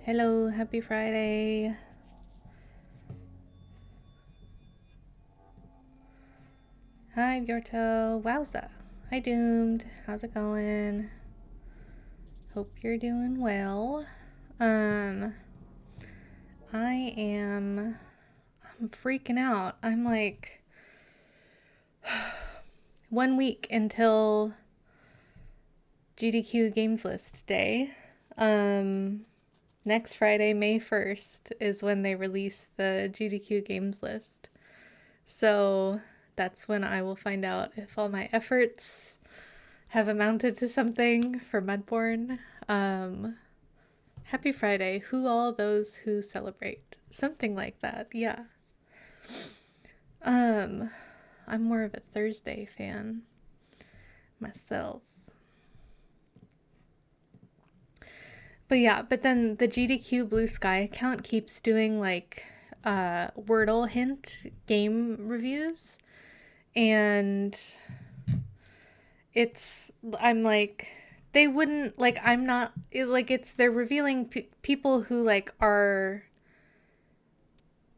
Hello, happy Friday. Hi, Bjorto. Wowza. Hi, Doomed. How's it going? Hope you're doing well. Um, I'm freaking out. I'm like 1 week until GDQ Games List Day. Next Friday, May 1st, is when they release the GDQ Games List. So that's when I will find out if all my efforts have amounted to something for Mudborn. Happy Friday. Who all those who celebrate? Something like that, yeah. I'm more of a Thursday fan myself. But yeah, but then the GDQ Blue Sky account keeps doing like Wordle hint game reviews. And I'm like, they wouldn't, like, I'm not, like, they're revealing people who, like, are,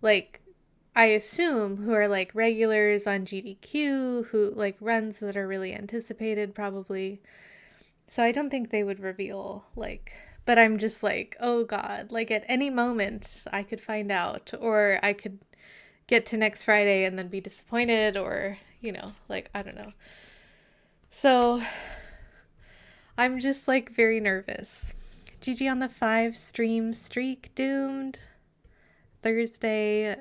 like, I assume who are, like, regulars on GDQ, who, like, runs that are really anticipated, probably. So I don't think they would reveal, like, but I'm just like, oh God, like, at any moment I could find out, or I could get to next Friday and then be disappointed, or, like, I don't know. So I'm just like very nervous. GG on the 5 stream streak doomed. Thursday,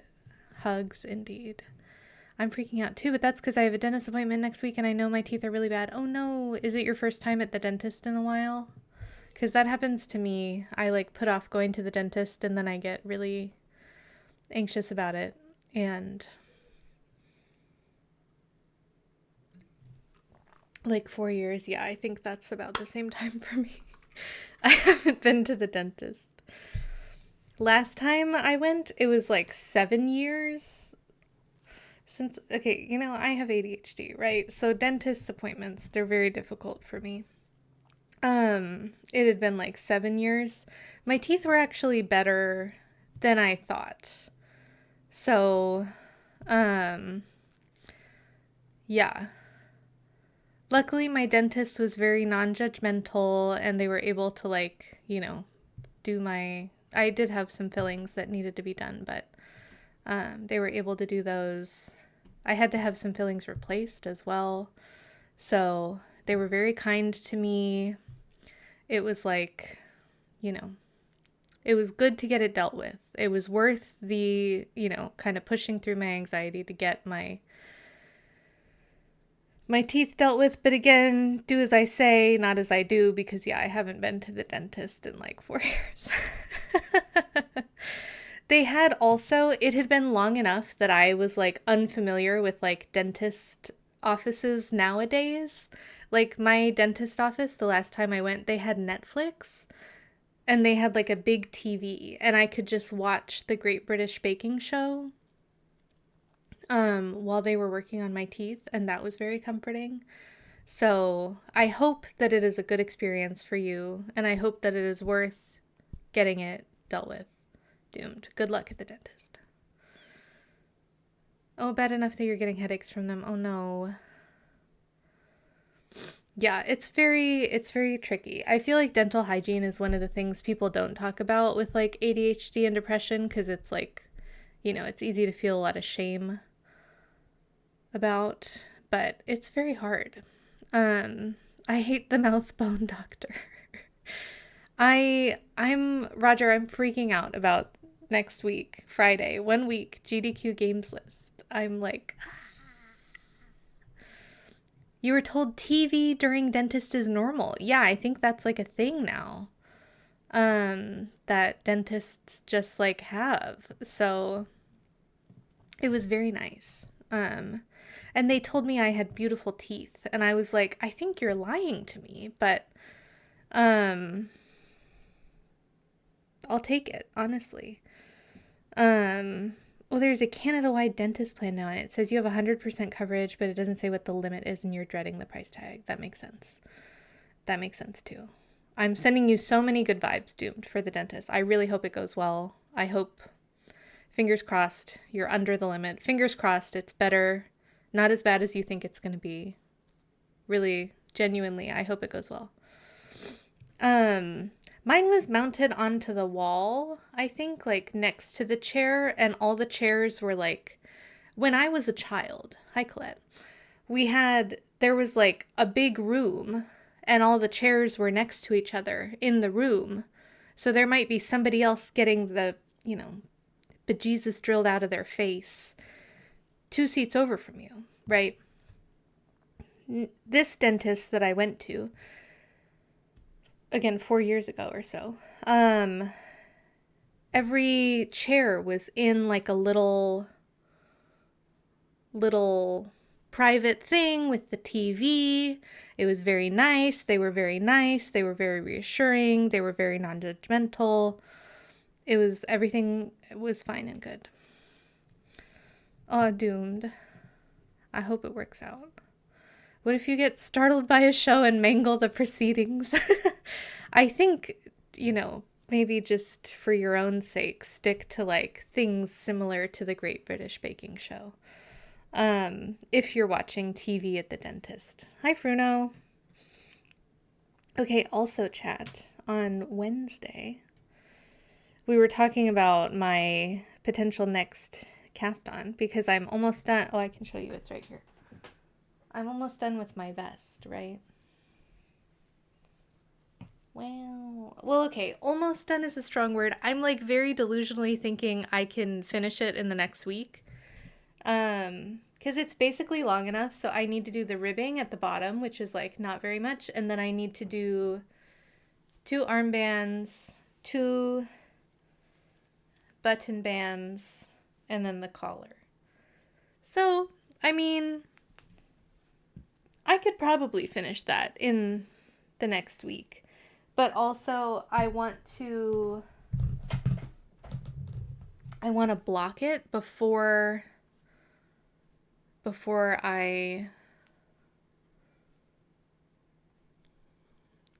hugs indeed. I'm freaking out too, but that's because I have a dentist appointment next week and I know my teeth are really bad. Oh no, is it your first time at the dentist in a while? Because that happens to me. I like put off going to the dentist and then I get really anxious about it. And like 4 years, yeah, I think that's about the same time for me. I haven't been to the dentist. Last time I went, it was like 7 years since, okay, I have ADHD, right? So dentist appointments, they're very difficult for me. It had been like 7 years. My teeth were actually better than I thought. So, yeah. Luckily, my dentist was very non-judgmental and they were able to like, I did have some fillings that needed to be done, but they were able to do those. I had to have some fillings replaced as well. So they were very kind to me. It was like, it was good to get it dealt with. It was worth the, kind of pushing through my anxiety to get my teeth dealt with. But again, do as I say, not as I do, because yeah, I haven't been to the dentist in like 4 years. They had also, it had been long enough that I was like unfamiliar with like dentist offices nowadays. Like my dentist office, the last time I went, they had Netflix and they had like a big TV and I could just watch the Great British Baking Show while they were working on my teeth, and that was very comforting. So I hope that it is a good experience for you, and I hope that it is worth getting it dealt with. Doomed. Good luck at the dentist. Oh, bad enough that you're getting headaches from them. Oh no. Yeah, it's very tricky. I feel like dental hygiene is one of the things people don't talk about with like ADHD and depression because it's like, it's easy to feel a lot of shame about, but it's very hard. I hate the mouth bone doctor. I'm Roger, I'm freaking out about next week, Friday, 1 week, GDQ games list. I'm like, you were told TV during dentist is normal. Yeah, I think that's like a thing now. That dentists just like have. So it was very nice. And they told me I had beautiful teeth, and I was like, I think you're lying to me, but I'll take it, honestly. Well, there's a Canada-wide dentist plan now, and it says you have 100% coverage, but it doesn't say what the limit is, and you're dreading the price tag. That makes sense. That makes sense, too. I'm sending you so many good vibes, Doomed, for the dentist. I really hope it goes well. I hope, fingers crossed, you're under the limit. Fingers crossed, it's better. Not as bad as you think it's going to be. Really, genuinely, I hope it goes well. Mine was mounted onto the wall, I think, like next to the chair, and all the chairs were like, when I was a child, hi Colette, there was like a big room, and all the chairs were next to each other in the room. So there might be somebody else getting the, bejesus drilled out of their face 2 seats over from you, right? This dentist that I went to, again, 4 years ago or so, every chair was in like a little private thing with the TV. It was very nice. They were very nice. They were very reassuring. They were very non-judgmental. Everything was fine and good. Oh, doomed. I hope it works out. What if you get startled by a show and mangle the proceedings? I think, maybe just for your own sake, stick to like things similar to the Great British Baking Show. If you're watching TV at the dentist. Hi, Fruno. Okay, also chat, on Wednesday, we were talking about my potential next cast on because I'm almost done. Oh, I can show you. It's right here. I'm almost done with my vest, right? Well, okay. Almost done is a strong word. I'm like very delusionally thinking I can finish it in the next week. Because it's basically long enough. So I need to do the ribbing at the bottom, which is like not very much. And then I need to do 2 armbands, 2 button bands, and then the collar. So, I mean, I could probably finish that in the next week. But also, I want to block it before I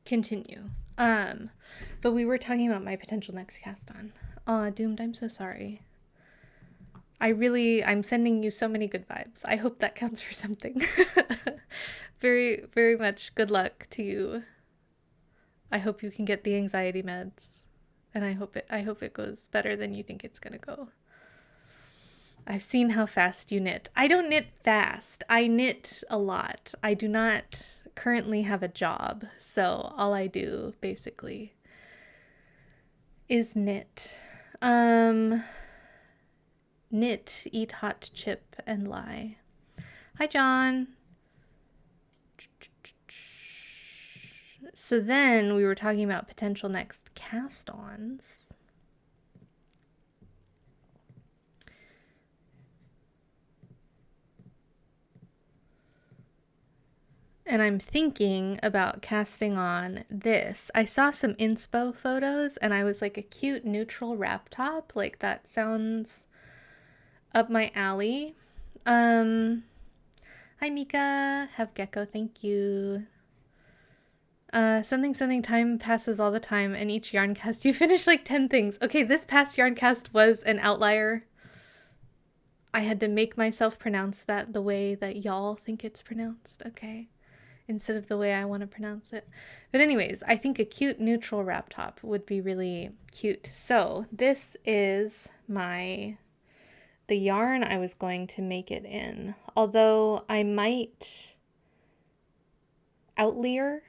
continue. But we were talking about my potential next cast on. Aw, Doomed, I'm so sorry. I'm sending you so many good vibes. I hope that counts for something. Very, very much good luck to you. I hope you can get the anxiety meds. And I hope it goes better than you think it's gonna go. I've seen how fast you knit. I don't knit fast. I knit a lot. I do not currently have a job, so all I do basically is knit. Knit, eat hot chip, and lie. Hi, John. So then we were talking about potential next cast-ons. And I'm thinking about casting on this. I saw some inspo photos and I was like, a cute neutral wrap top. Like, that sounds up my alley. Hi, Mika. Have GECKO. Thank you. Something time passes all the time, and each yarn cast you finish like 10 things. Okay, this past yarn cast was an outlier. I had to make myself pronounce that the way that y'all think it's pronounced, okay? Instead of the way I want to pronounce it. But anyways, I think a cute neutral wrap top would be really cute. So this is the yarn I was going to make it in. Although I might outlayer.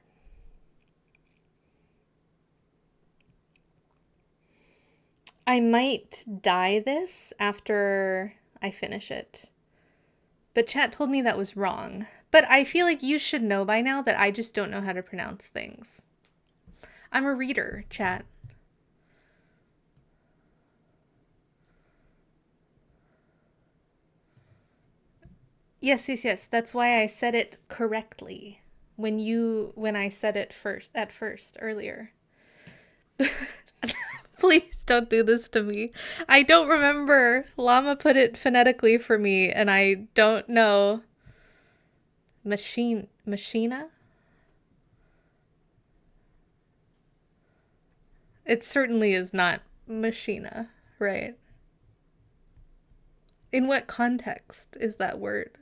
I might dye this after I finish it. But chat told me that was wrong. But I feel like you should know by now that I just don't know how to pronounce things. I'm a reader, chat. Yes. That's why I said it correctly when I said it at first earlier. Please don't do this to me. I don't remember. Llama put it phonetically for me, and I don't know. Machina? It certainly is not machina, right? In what context is that word?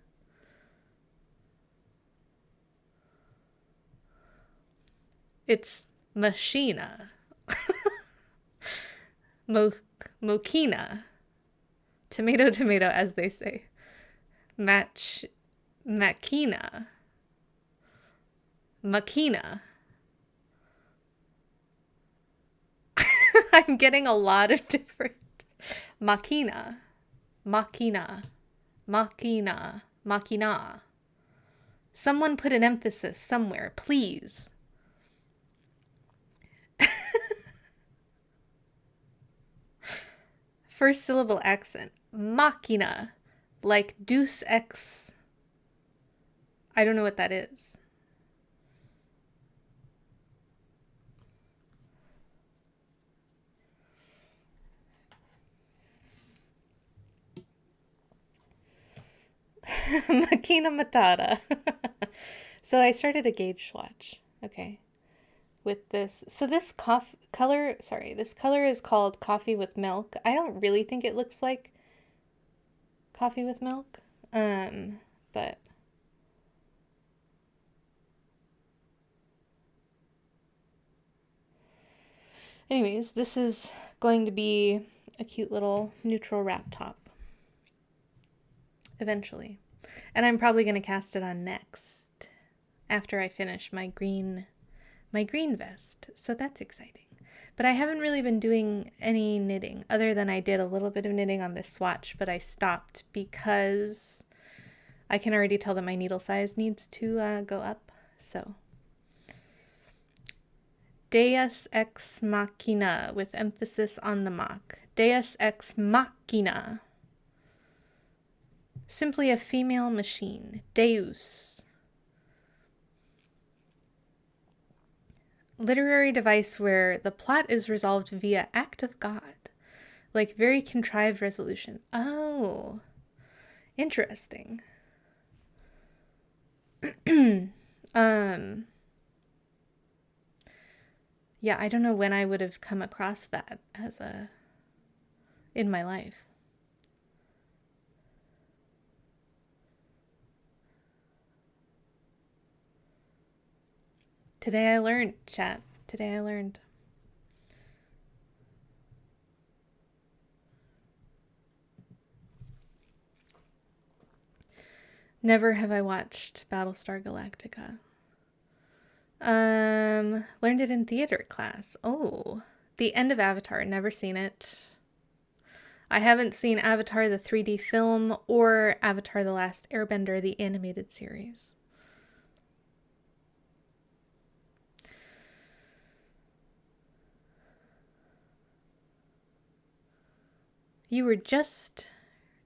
It's machina. Mokina. Tomato, as they say. Makina. Makina. I'm getting a lot of different. Makina. Someone put an emphasis somewhere, please. First syllable accent. Machina. Like Deus Ex I don't know what that is. Makina Matata. So I started a gauge swatch. Okay. With this. So this this color is called Coffee with Milk. I don't really think it looks like coffee with milk. But anyways, this is going to be a cute little neutral wrap top eventually. And I'm probably going to cast it on next after I finish my green vest. So that's exciting. But I haven't really been doing any knitting other than I did a little bit of knitting on this swatch, but I stopped because I can already tell that my needle size needs to go up. So Deus ex machina, with emphasis on the mach. Deus ex machina. Simply a female machine. Deus. Literary device where the plot is resolved via act of God. Like very contrived resolution. Oh, interesting. Yeah, I don't know when I would have come across that in my life. Today I learned, chat. Today I learned. Never have I watched Battlestar Galactica. Learned it in theater class. Oh, the end of Avatar. Never seen it. I haven't seen Avatar the 3D film or Avatar the Last Airbender, the animated series. You were just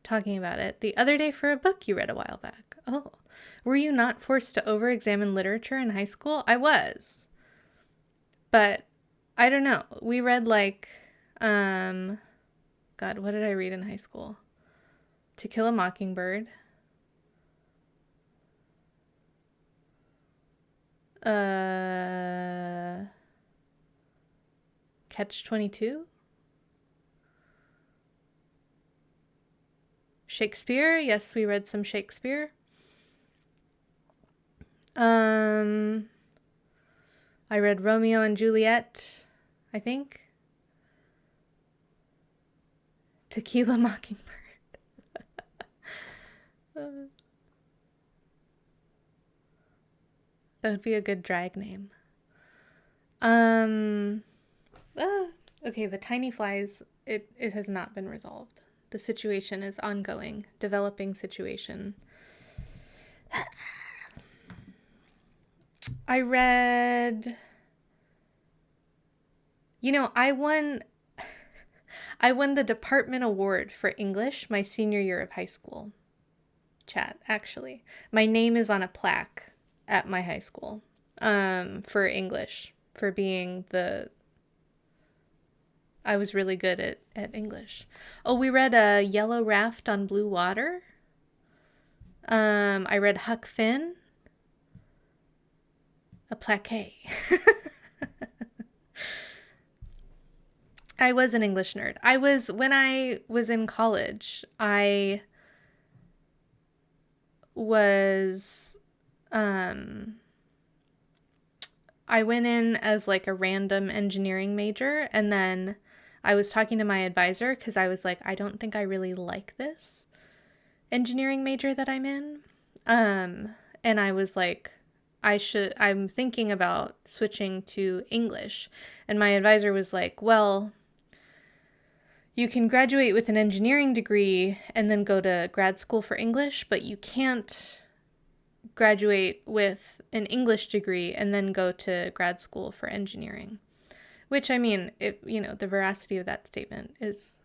talking about it the other day for a book you read a while back. Oh, were you not forced to over-examine literature in high school? I was. But I don't know. We read like, God, what did I read in high school? To Kill a Mockingbird. Catch-22? Shakespeare? Yes, we read some Shakespeare. I read Romeo and Juliet, I think. Tequila Mockingbird. That would be a good drag name. Okay, the tiny flies, it has not been resolved. The situation is ongoing, developing situation. I read, I won the department award for English my senior year of high school. Chat, actually. My name is on a plaque at my high school for English, for being I was really good at English. Oh, we read a Yellow Raft on Blue Water. I read Huck Finn. A plaqué. I was an English nerd. When I was in college, I went in as like a random engineering major, and then I was talking to my advisor because I was like, I don't think I really like this engineering major that I'm in. And I was like, I'm thinking about switching to English. And my advisor was like, well, you can graduate with an engineering degree and then go to grad school for English, but you can't graduate with an English degree and then go to grad school for engineering. Which, I mean, the veracity of that statement is,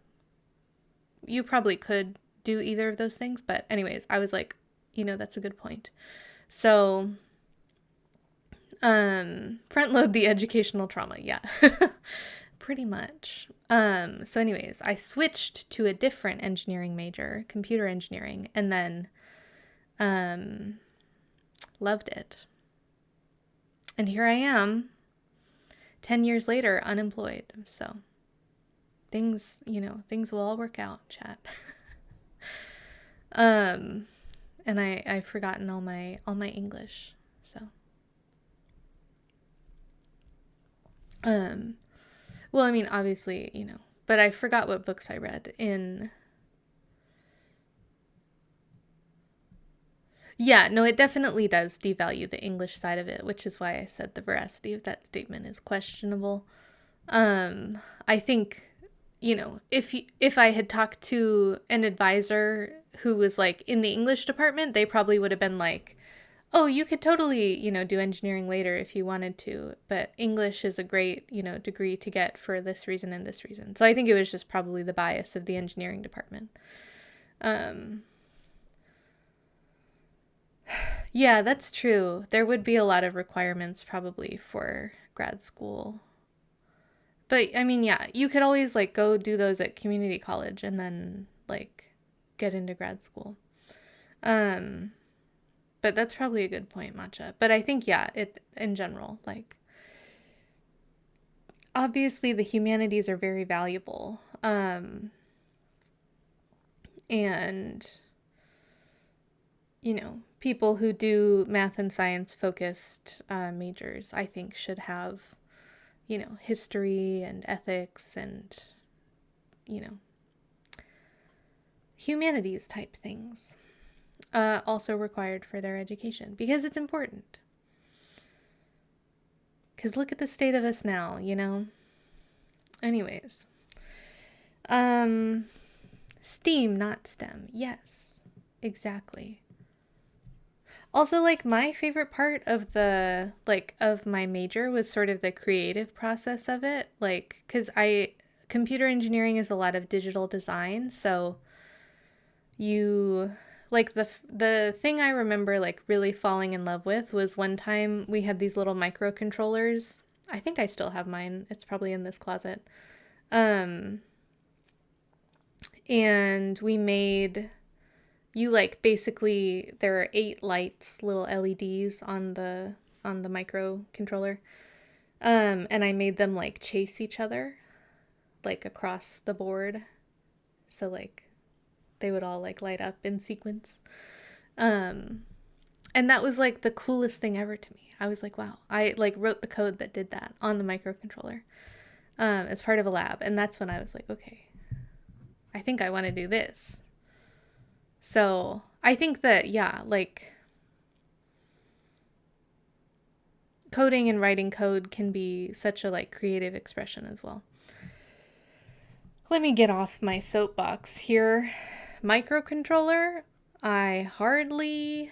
you probably could do either of those things. But anyways, I was like, that's a good point. So, front load the educational trauma. Yeah. Pretty much. So anyways, I switched to a different engineering major, computer engineering, and then loved it. And here I am, 10 years later, unemployed. So things will all work out, chat. And I've forgotten all my English. So well, I mean, obviously, but I forgot what books I read in. Yeah, no, it definitely does devalue the English side of it, which is why I said the veracity of that statement is questionable. I think, if I had talked to an advisor who was like in the English department, they probably would have been like, "Oh, you could totally, do engineering later if you wanted to, but English is a great, degree to get for this reason and this reason." So I think it was just probably the bias of the engineering department. Yeah, that's true. There would be a lot of requirements probably for grad school. But I mean, yeah, you could always like go do those at community college and then like get into grad school. Um, but that's probably a good point, Matcha. But I think, yeah, it in general, like obviously the humanities are very valuable. And people who do math and science focused majors, I think should have, history and ethics and, humanities type things also required for their education because it's important. Because look at the state of us now, Anyways. STEAM, not STEM. Yes, exactly. Also, like, my favorite part of of my major was sort of the creative process of it. Like, because computer engineering is a lot of digital design. So you, like, the thing I remember, like, really falling in love with was one time we had these little microcontrollers. I think I still have mine. It's probably in this closet. And we made basically there are 8 lights, little LEDs on the microcontroller. And I made them like chase each other like across the board. So like they would all like light up in sequence. And that was like the coolest thing ever to me. I was like, wow. I like wrote the code that did that on the microcontroller as part of a lab. And that's when I was like, okay, I think I want to do this. So I think that, yeah, like coding and writing code can be such a like creative expression as well. Let me get off my soapbox here. Microcontroller, I hardly...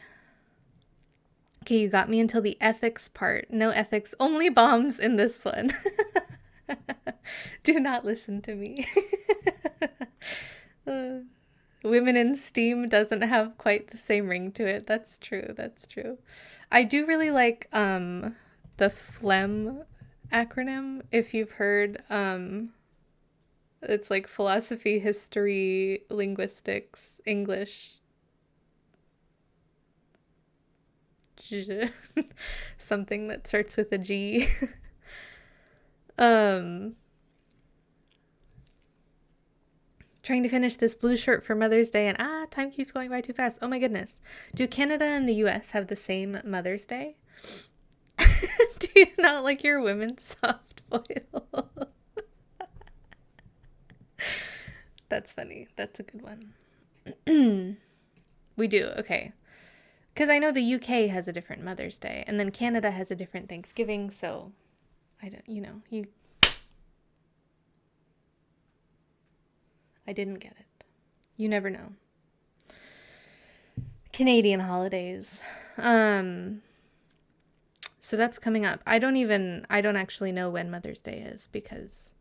Okay, you got me until the ethics part. No ethics, only bombs in this one. Do not listen to me. Women in STEAM doesn't have quite the same ring to it. That's true. That's true. I do really like the PHLEM acronym. If you've heard, it's like philosophy, history, linguistics, English, something that starts with a G. Trying to finish this blue shirt for Mother's Day, and time keeps going by too fast. Oh my goodness. Do Canada and the US have the same Mother's Day? Do you not like your women's soft boil? That's funny. That's a good one. We do. Okay. Because I know the UK has a different Mother's Day, and then Canada has a different Thanksgiving, so I don't, I didn't get it. You never know. Canadian holidays. So that's coming up. I don't actually know when Mother's Day is because,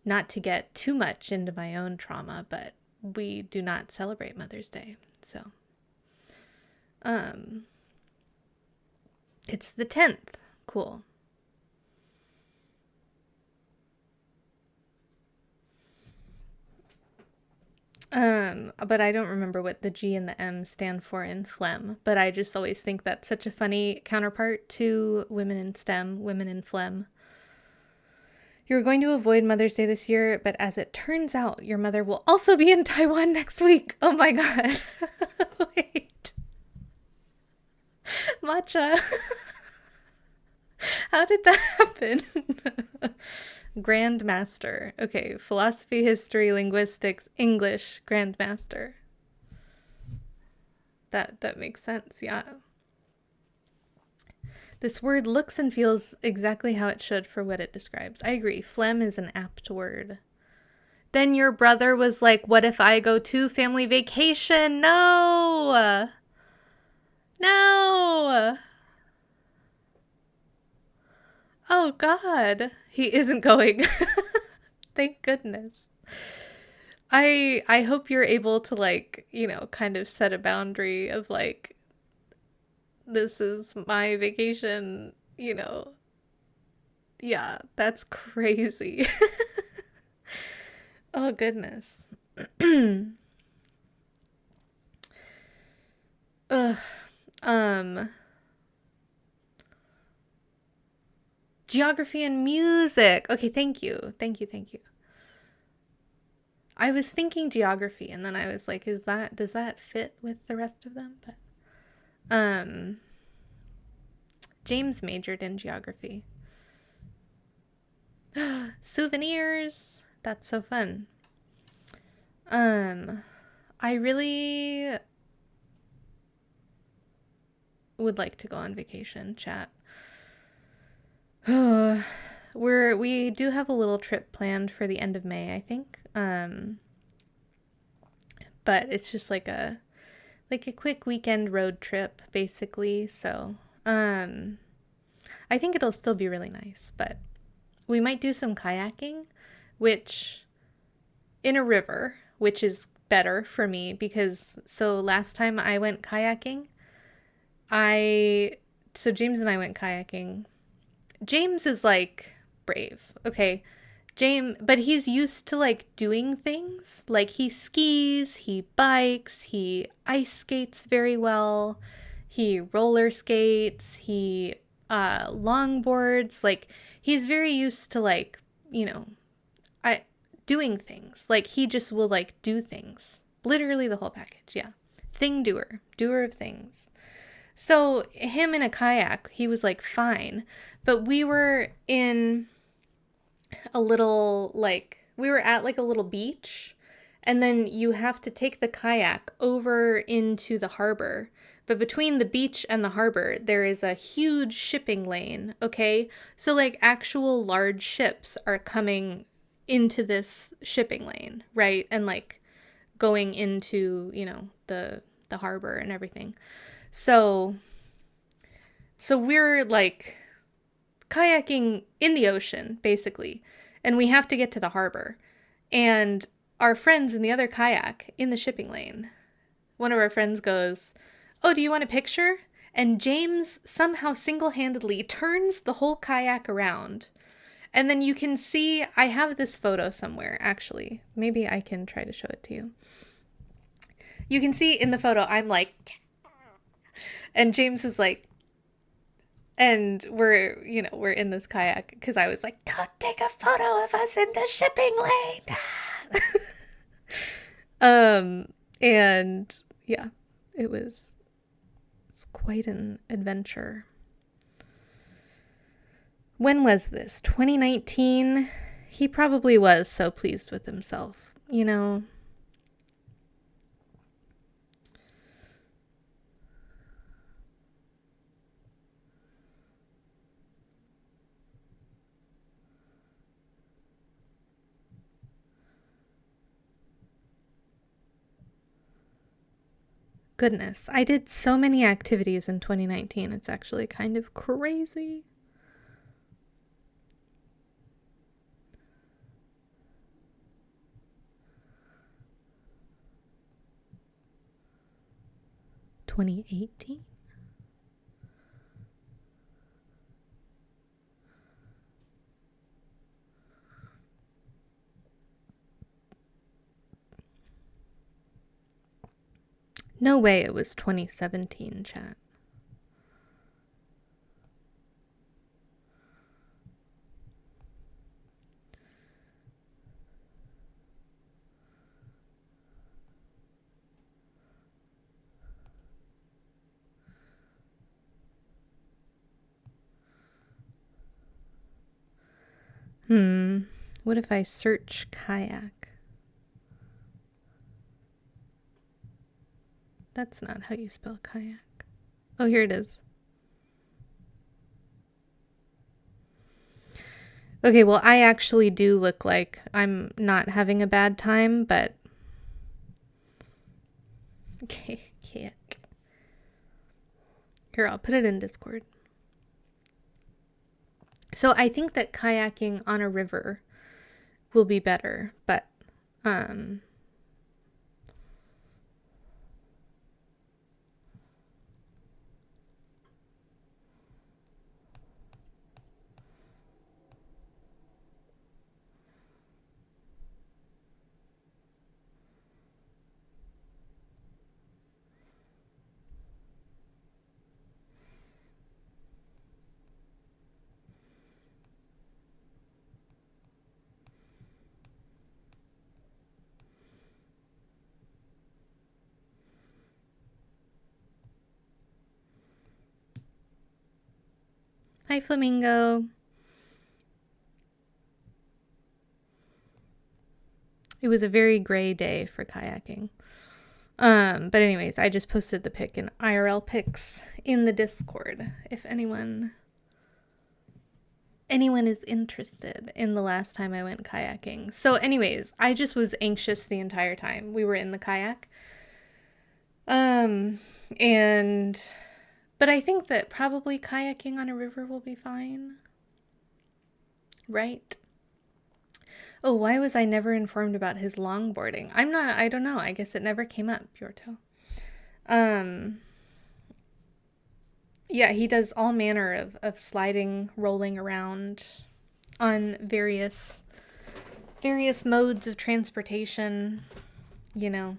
not to get too much into my own trauma, but we do not celebrate Mother's Day. So, It's the 10th. Cool. But I don't remember what the G and the M stand for in phlegm, but I just always think that's such a funny counterpart to women in STEM, women in phlegm. You're going to avoid Mother's Day this year, but as it turns out, your mother will also be in Taiwan next week. Oh my god. Wait. Matcha. How did that happen? Grandmaster. Okay, philosophy, history, linguistics, English, Grandmaster. That makes sense, yeah. This word looks and feels exactly how it should for what it describes. I agree. Phlegm is an apt word. Then your brother was like, what if I go to family vacation? No! No! Oh, God. He isn't going. Thank goodness. I hope you're able to, like, kind of set a boundary of, like, this is my vacation. Yeah, that's crazy. Oh, goodness. Ugh. Um, Geography and music. Okay, thank you. Thank you, thank you. I was thinking geography and then I was like, does that fit with the rest of them? But James majored in geography. Souvenirs. That's so fun. I really would like to go on vacation, chat. We do have a little trip planned for the end of May, I think. But it's just like a quick weekend road trip basically. So, I think it'll still be really nice, but we might do some kayaking, which in a river, which is better for me because so last time I went kayaking, so James and I went kayaking. James is like brave, okay? But he's used to like doing things. Like he skis, he bikes, he ice skates very well, he roller skates, he longboards. Like he's very used to like, I doing things. Like he just will like do things. Literally the whole package, yeah. Thing doer, doer of things. So him in a kayak, he was like fine. But we were in we were at like a little beach, and then you have to take the kayak over into the harbor. But between the beach and the harbor, there is a huge shipping lane, okay? So like actual large ships are coming into this shipping lane, right? And like going into, the harbor and everything. So we're like kayaking in the ocean, basically, and we have to get to the harbor. And our friends in the other kayak in the shipping lane, one of our friends goes, "Oh, do you want a picture?" And James somehow single-handedly turns the whole kayak around. And then you can see, I have this photo somewhere, actually. Maybe I can try to show it to you. You can see in the photo, I'm like, and James is like, and we're in this kayak because I was like, don't take a photo of us in the shipping lane. And yeah, it's quite an adventure. When was this? 2019? He probably was so pleased with himself, you know? Goodness, I did so many activities in 2019. It's actually kind of crazy. (2018) No way it was 2017, chat. What if I search kayak? That's not how you spell kayak. Oh, here it is. Okay, well, I actually do look like I'm not having a bad time, but... Okay, kayak. Here, I'll put it in Discord. So I think that kayaking on a river will be better, but hi, Flamingo. It was a very gray day for kayaking. But anyways, I just posted the pic in IRL pics in the Discord if anyone is interested in the last time I went kayaking. So anyways, I just was anxious the entire time we were in the kayak. But I think that probably kayaking on a river will be fine. Right? Oh, why was I never informed about his longboarding? I don't know. I guess it never came up, Bjorto. Yeah, he does all manner of sliding, rolling around on various modes of transportation, you know.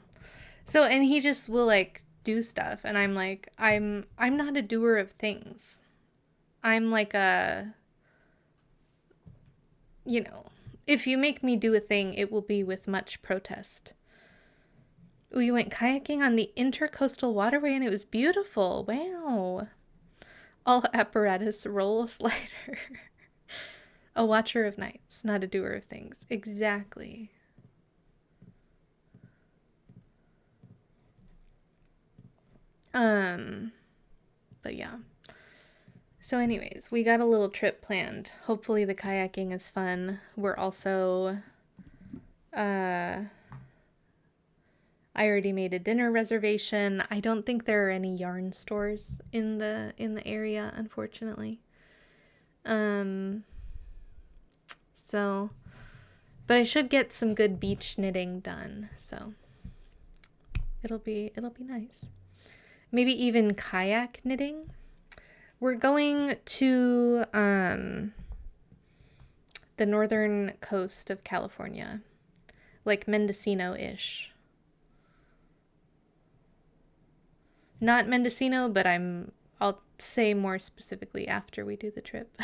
So, and he just will like do stuff, and I'm like, I'm not a doer of things. I'm like if you make me do a thing, it will be with much protest. We went kayaking on the Intercoastal Waterway and it was beautiful. Wow. All apparatus roll slider. A watcher of nights, not a doer of things. Exactly. But yeah. So anyways, we got a little trip planned. Hopefully the kayaking is fun. We're also I already made a dinner reservation. I don't think there are any yarn stores in the area, unfortunately. So, but I should get some good beach knitting done. So, it'll be nice. Maybe even kayak knitting. We're going to the northern coast of California, like Mendocino-ish. Not Mendocino, but I'll say more specifically after we do the trip.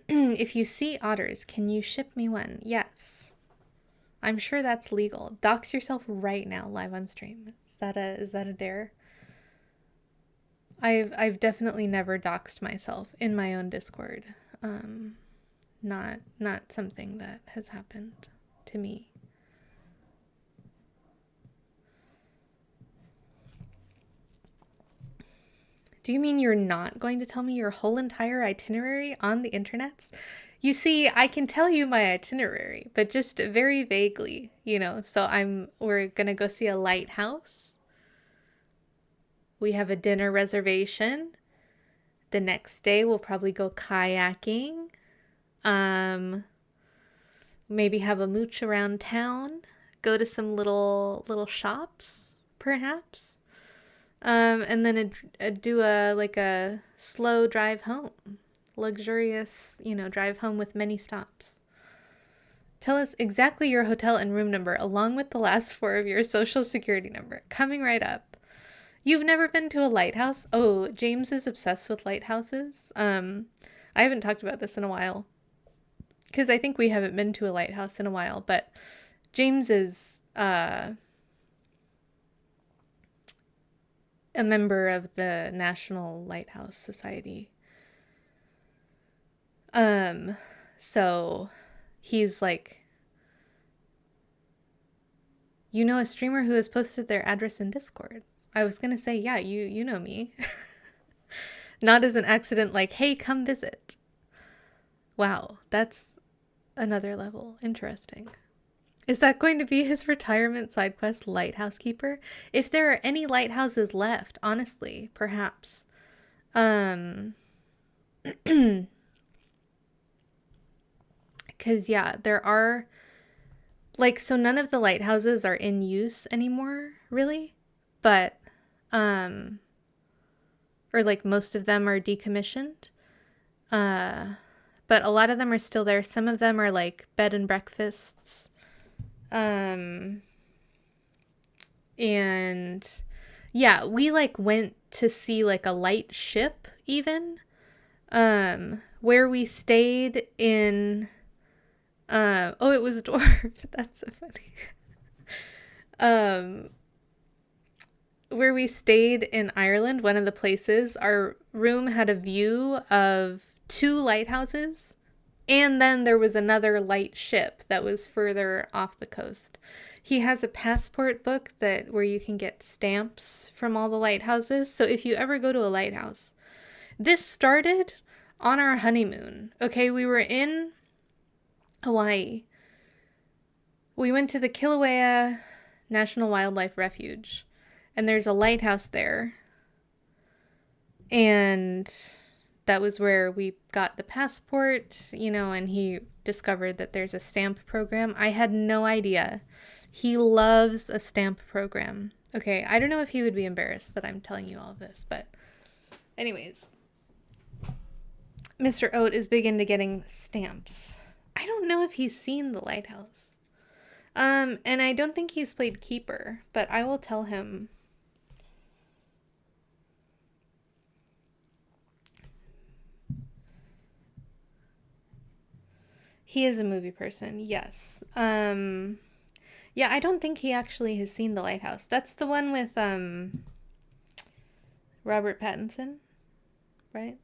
If you see otters, can you ship me one? Yes. I'm sure that's legal. Dox yourself right now live on stream. Is that a dare? I've definitely never doxed myself in my own Discord. Not something that has happened to me. Do you mean you're not going to tell me your whole entire itinerary on the internets? You see, I can tell you my itinerary, but just very vaguely, So we're gonna go see a lighthouse. We have a dinner reservation. The next day we'll probably go kayaking. Maybe have a mooch around town. Go to some little shops, perhaps. And then do a slow drive home. luxurious, drive home with many stops. Tell us exactly your hotel and room number along with the last four of your social security number. Coming right up. You've never been to a lighthouse? Oh, James is obsessed with lighthouses. I haven't talked about this in a while because I think we haven't been to a lighthouse in a while, but James is a member of the National Lighthouse Society. So he's like, a streamer who has posted their address in Discord. I was going to say, yeah, you know me. Not as an accident, like, hey, come visit. Wow, that's another level. Interesting. Is that going to be his retirement side quest, Lighthouse Keeper? If there are any lighthouses left, honestly, perhaps. Because, yeah, there are, like, so none of the lighthouses are in use anymore, really. But, or like most of them are decommissioned. But a lot of them are still there. Some of them are like bed and breakfasts. And yeah, we like went to see like a light ship even, where we stayed in, oh, it was dwarf. That's so funny. Where we stayed in Ireland, one of the places, our room had a view of 2 lighthouses, and then there was another light ship that was further off the coast. He has a passport book where you can get stamps from all the lighthouses. So if you ever go to a lighthouse, this started on our honeymoon. Okay, we were in Hawaii. We went to the Kilauea National Wildlife Refuge, and there's a lighthouse there. And that was where we got the passport, and he discovered that there's a stamp program. I had no idea. He loves a stamp program. Okay, I don't know if he would be embarrassed that I'm telling you all of this, but anyways. Mr. Oat is big into getting stamps. I don't know if he's seen the lighthouse. And I don't think he's played Keeper, but I will tell him. He is a movie person, yes. Yeah, I don't think he actually has seen The Lighthouse. That's the one with Robert Pattinson, right?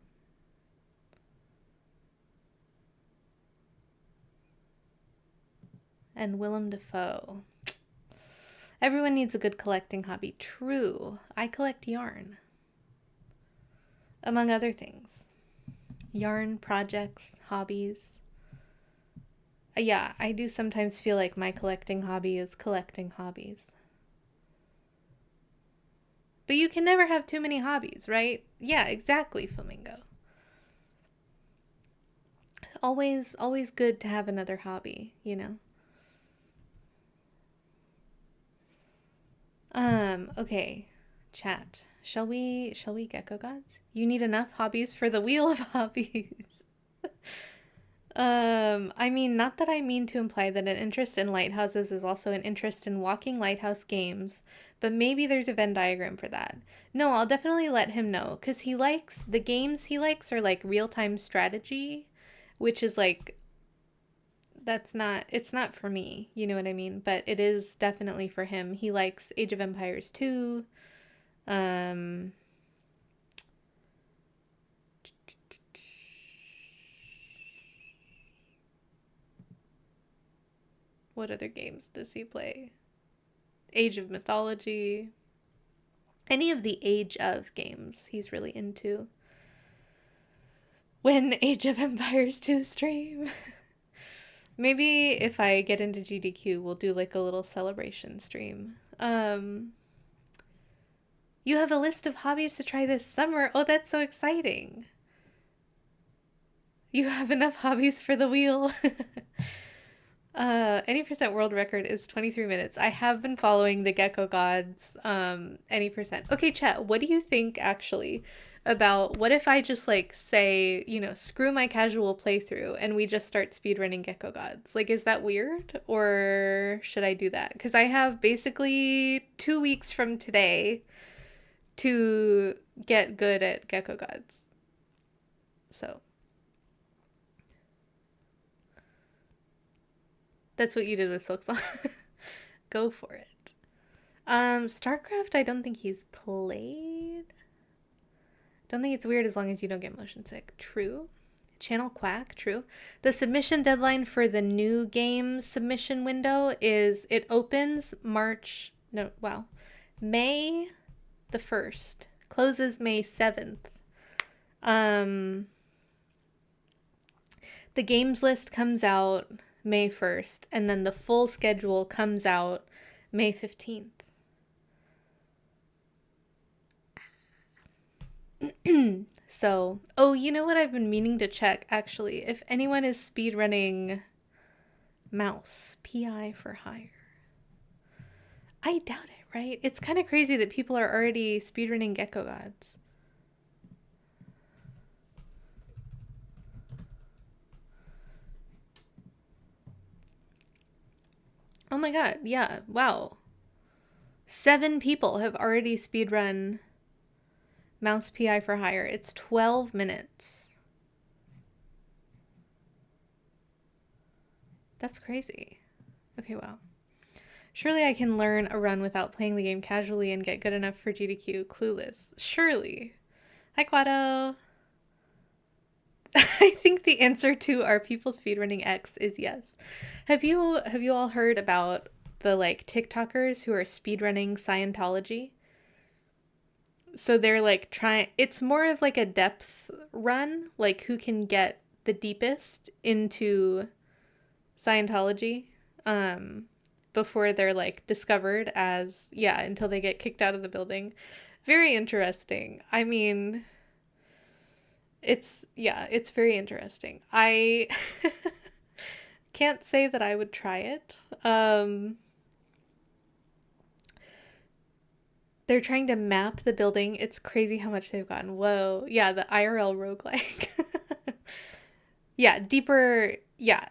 And Willem Dafoe. Everyone needs a good collecting hobby. True. I collect yarn. Among other things. Yarn, projects, hobbies. Yeah, I do sometimes feel like my collecting hobby is collecting hobbies. But you can never have too many hobbies, right? Yeah, exactly, Flamingo. Always good to have another hobby, Okay. Chat. Shall we Gecko Gods? You need enough hobbies for the wheel of hobbies. I mean, not that I mean to imply that an interest in lighthouses is also an interest in walking lighthouse games, but maybe there's a Venn diagram for that. No, I'll definitely let him know, because the games he likes are like real-time strategy, which is like, it's not for me, you know what I mean? But it is definitely for him. He likes Age of Empires 2, what other games does he play? Age of Mythology. Any of the Age of games he's really into. When Age of Empires 2 stream. Maybe if I get into GDQ, we'll do like a little celebration stream. You have a list of hobbies to try this summer. Oh, that's so exciting. You have enough hobbies for the wheel. Any percent world record is 23 minutes. I have been following the Gecko Gods, any percent. Okay, chat, what do you think actually about what if I just like say, screw my casual playthrough and we just start speedrunning Gecko Gods? Like, is that weird or should I do that? Because I have basically 2 weeks from today to get good at Gecko Gods. So that's what you did with Silksong. Go for it. StarCraft, I don't think he's played. Don't think it's weird as long as you don't get motion sick. True. Channel Quack, true. The submission deadline for the new game submission window it opens May the 1st. Closes May 7th. The games list comes out May 1st, and then the full schedule comes out May 15th. So, you know what I've been meaning to check, actually? If anyone is speedrunning Mouse, PI for hire. I doubt it, right? It's kind of crazy that people are already speedrunning Gecko Gods. Oh my god, yeah, wow. 7 people have already speedrun Mouse PI for hire. It's 12 minutes. That's crazy. Okay, wow. Surely I can learn a run without playing the game casually and get good enough for GDQ. Clueless. Surely. Hi, Quado. I think the answer to are people speedrunning X is yes. Have you all heard about the like TikTokers who are speedrunning Scientology? So they're like it's more of like a depth run, like who can get the deepest into Scientology before they're like discovered as, until they get kicked out of the building. Very interesting. I mean, it's very interesting. I can't say that I would try it. They're trying to map the building. It's crazy how much they've gotten. Whoa. Yeah, the IRL roguelike. Yeah, deeper,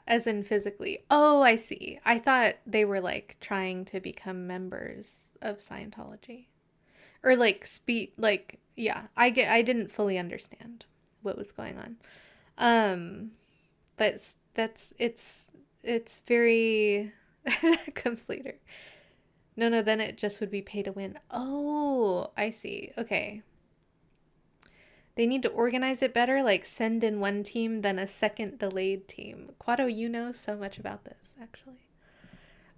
as in physically. Oh, I see. I thought they were like trying to become members of Scientology. Or like I didn't fully understand what was going on. But it's very that comes later. No, then it just would be pay to win. Oh, I see. Okay. They need to organize it better, like send in one team, then a second delayed team. Quado, you know so much about this, actually.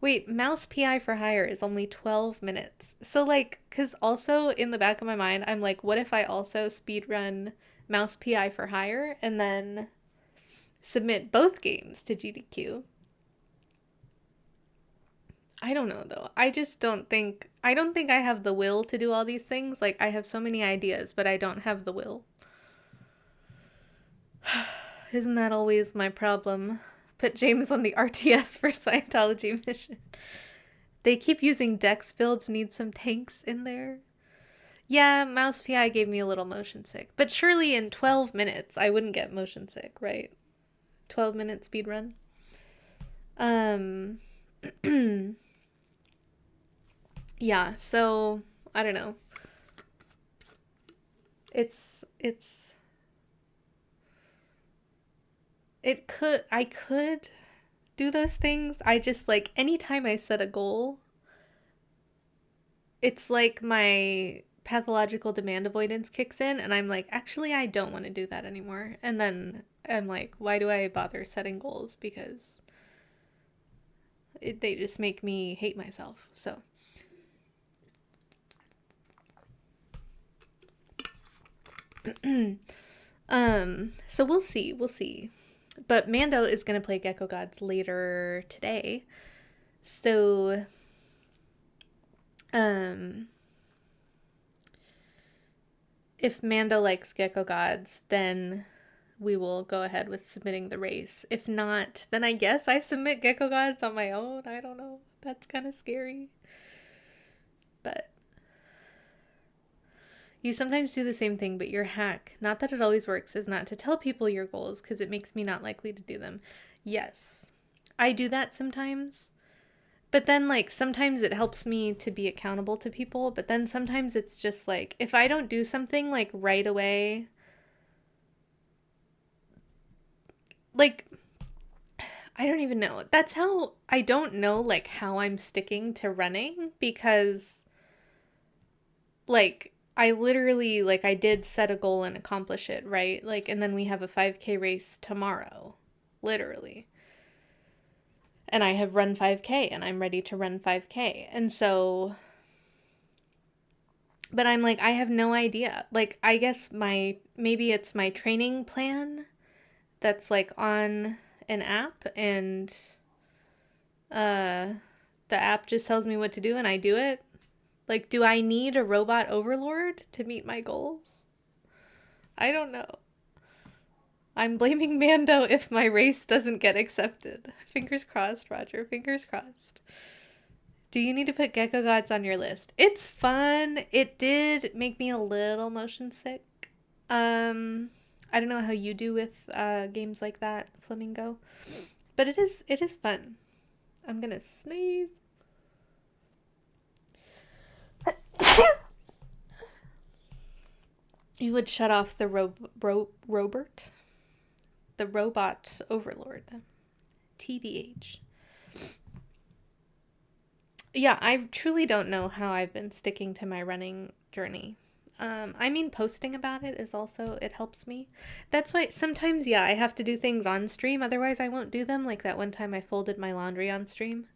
Wait, Mouse PI for hire is only 12 minutes. So, like, because also in the back of my mind, I'm like, what if I also speedrun Mouse PI for hire and then submit both games to GDQ? I don't know though. I don't think I have the will to do all these things. Like I have so many ideas, but I don't have the will. Isn't that always my problem? Put James on the RTS for Scientology mission. They keep using Dex builds, need some tanks in there. Yeah, Mouse PI gave me a little motion sick. But surely in 12 minutes I wouldn't get motion sick, right? 12-minute speed run. Yeah, so I don't know. I could do those things. I just like anytime I set a goal, it's like my pathological demand avoidance kicks in and I'm like, actually I don't want to do that anymore. And then I'm like, why do I bother setting goals? Because they just make me hate myself. So so we'll see. But Mando is going to play Gecko Gods later today. So if Mando likes Gecko Gods, then we will go ahead with submitting the race. If not, then I guess I submit GECKO Gods on my own. I don't know. That's kind of scary. But you sometimes do the same thing, but your hack, not that it always works, is not to tell people your goals because it makes me not likely to do them. Yes, I do that sometimes. But then, like, sometimes it helps me to be accountable to people. But then sometimes it's just like, if I don't do something, like, right away, like, I don't even know. That's how, I don't know, like, how I'm sticking to running because, like, I literally, like, I did set a goal and accomplish it, right? Like, and then we have a 5K race tomorrow, literally. And I have run 5K and I'm ready to run 5K. And so, but I'm like, I have no idea. Like, I guess maybe it's my training plan that's like on an app and the app just tells me what to do and I do it. Like, do I need a robot overlord to meet my goals? I don't know. I'm blaming Mando if my race doesn't get accepted. Fingers crossed, Roger. Fingers crossed. Do you need to put GECKO Gods on your list? It's fun. It did make me a little motion sick. I don't know how you do with games like that, Flamingo. But it is fun. I'm gonna sneeze. You would shut off the Robert? The robot overlord. TBH. Yeah, I truly don't know how I've been sticking to my running journey. I mean, posting about it is also, it helps me. That's why sometimes, yeah, I have to do things on stream. Otherwise, I won't do them. Like that one time I folded my laundry on stream.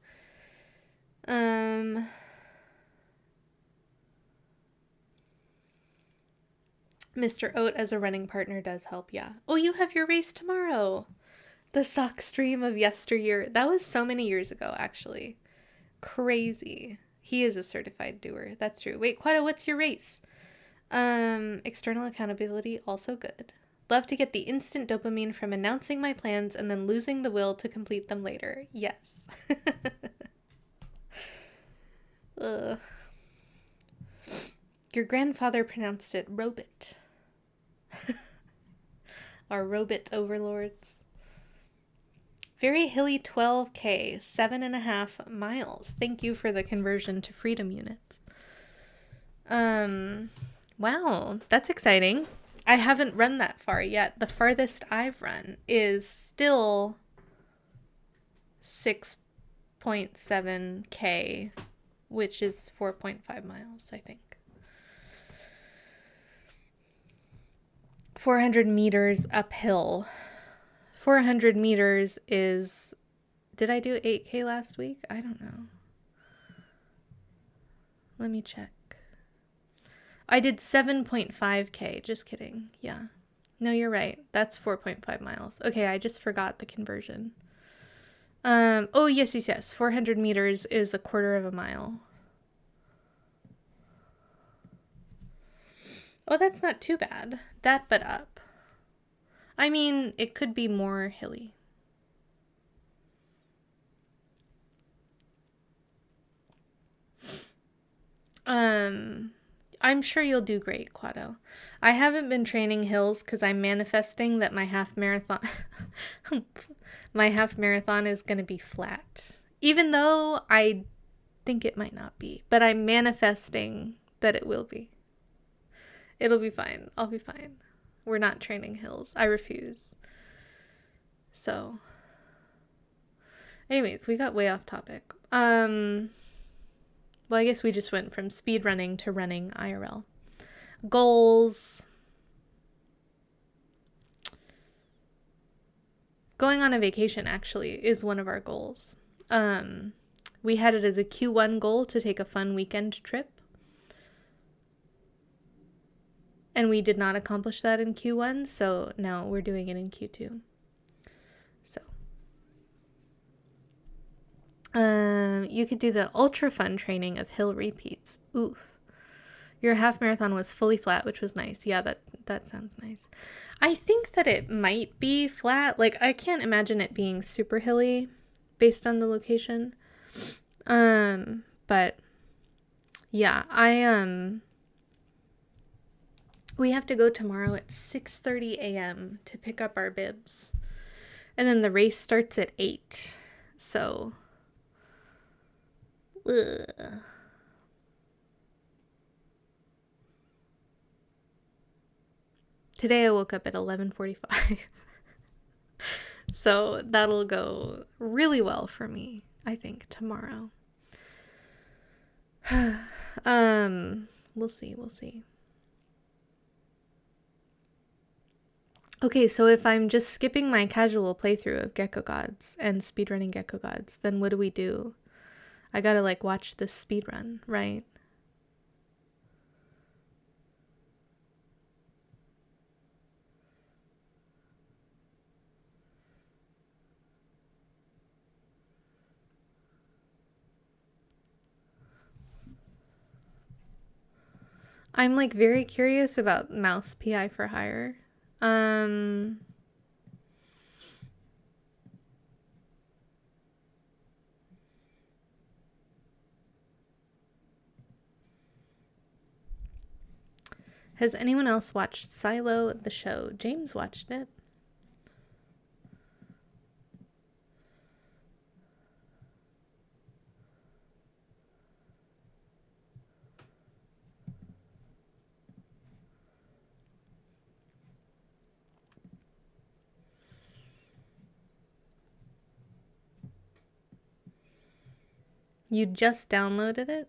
Mr. Oat as a running partner does help, yeah. Oh, you have your race tomorrow. The sock stream of yesteryear. That was so many years ago, actually. Crazy. He is a certified doer. That's true. Wait, Quado, what's your race? External accountability, also good. Love to get the instant dopamine from announcing my plans and then losing the will to complete them later. Yes. Ugh. Your grandfather pronounced it robot. Our robot overlords. Very hilly 12K, 7.5 miles. Thank you for the conversion to freedom units. Wow, that's exciting. I haven't run that far yet. The farthest I've run is still 6.7K, which is 4.5 miles, I think. 400 meters uphill. 400 meters is... Did I do 8K last week? I don't know. Let me check. I did 7.5K. Just kidding. Yeah. No, you're right. That's 4.5 miles. Okay, I just forgot the conversion. Oh, yes. 400 meters is a quarter of a mile. Oh, that's not too bad. That, but up. I mean, it could be more hilly. I'm sure you'll do great, Quado. I haven't been training hills because I'm manifesting that my half marathon is going to be flat. Even though I think it might not be, but I'm manifesting that it will be. It'll be fine. I'll be fine. We're not training hills. I refuse. So, anyways, we got way off topic. Well, I guess we just went from speed running to running IRL. Goals. Going on a vacation, actually, is one of our goals. We had it as a Q1 goal to take a fun weekend trip. And we did not accomplish that in Q1, so now we're doing it in Q2. So. You could do the ultra fun training of hill repeats. Oof. Your half marathon was fully flat, which was nice. Yeah, that sounds nice. I think that it might be flat. Like, I can't imagine it being super hilly based on the location. But yeah, we have to go tomorrow at 6:30 a.m. to pick up our bibs. And then the race starts at 8. So, ugh. Today I woke up at 11:45. So that'll go really well for me, I think, tomorrow. We'll see. Okay, so if I'm just skipping my casual playthrough of GECKO Gods and speedrunning GECKO Gods, then what do we do? I gotta, like, watch this speedrun, right? I'm, like, very curious about Mouse PI for Hire. Has anyone else watched Silo the show? James watched it. You just downloaded it?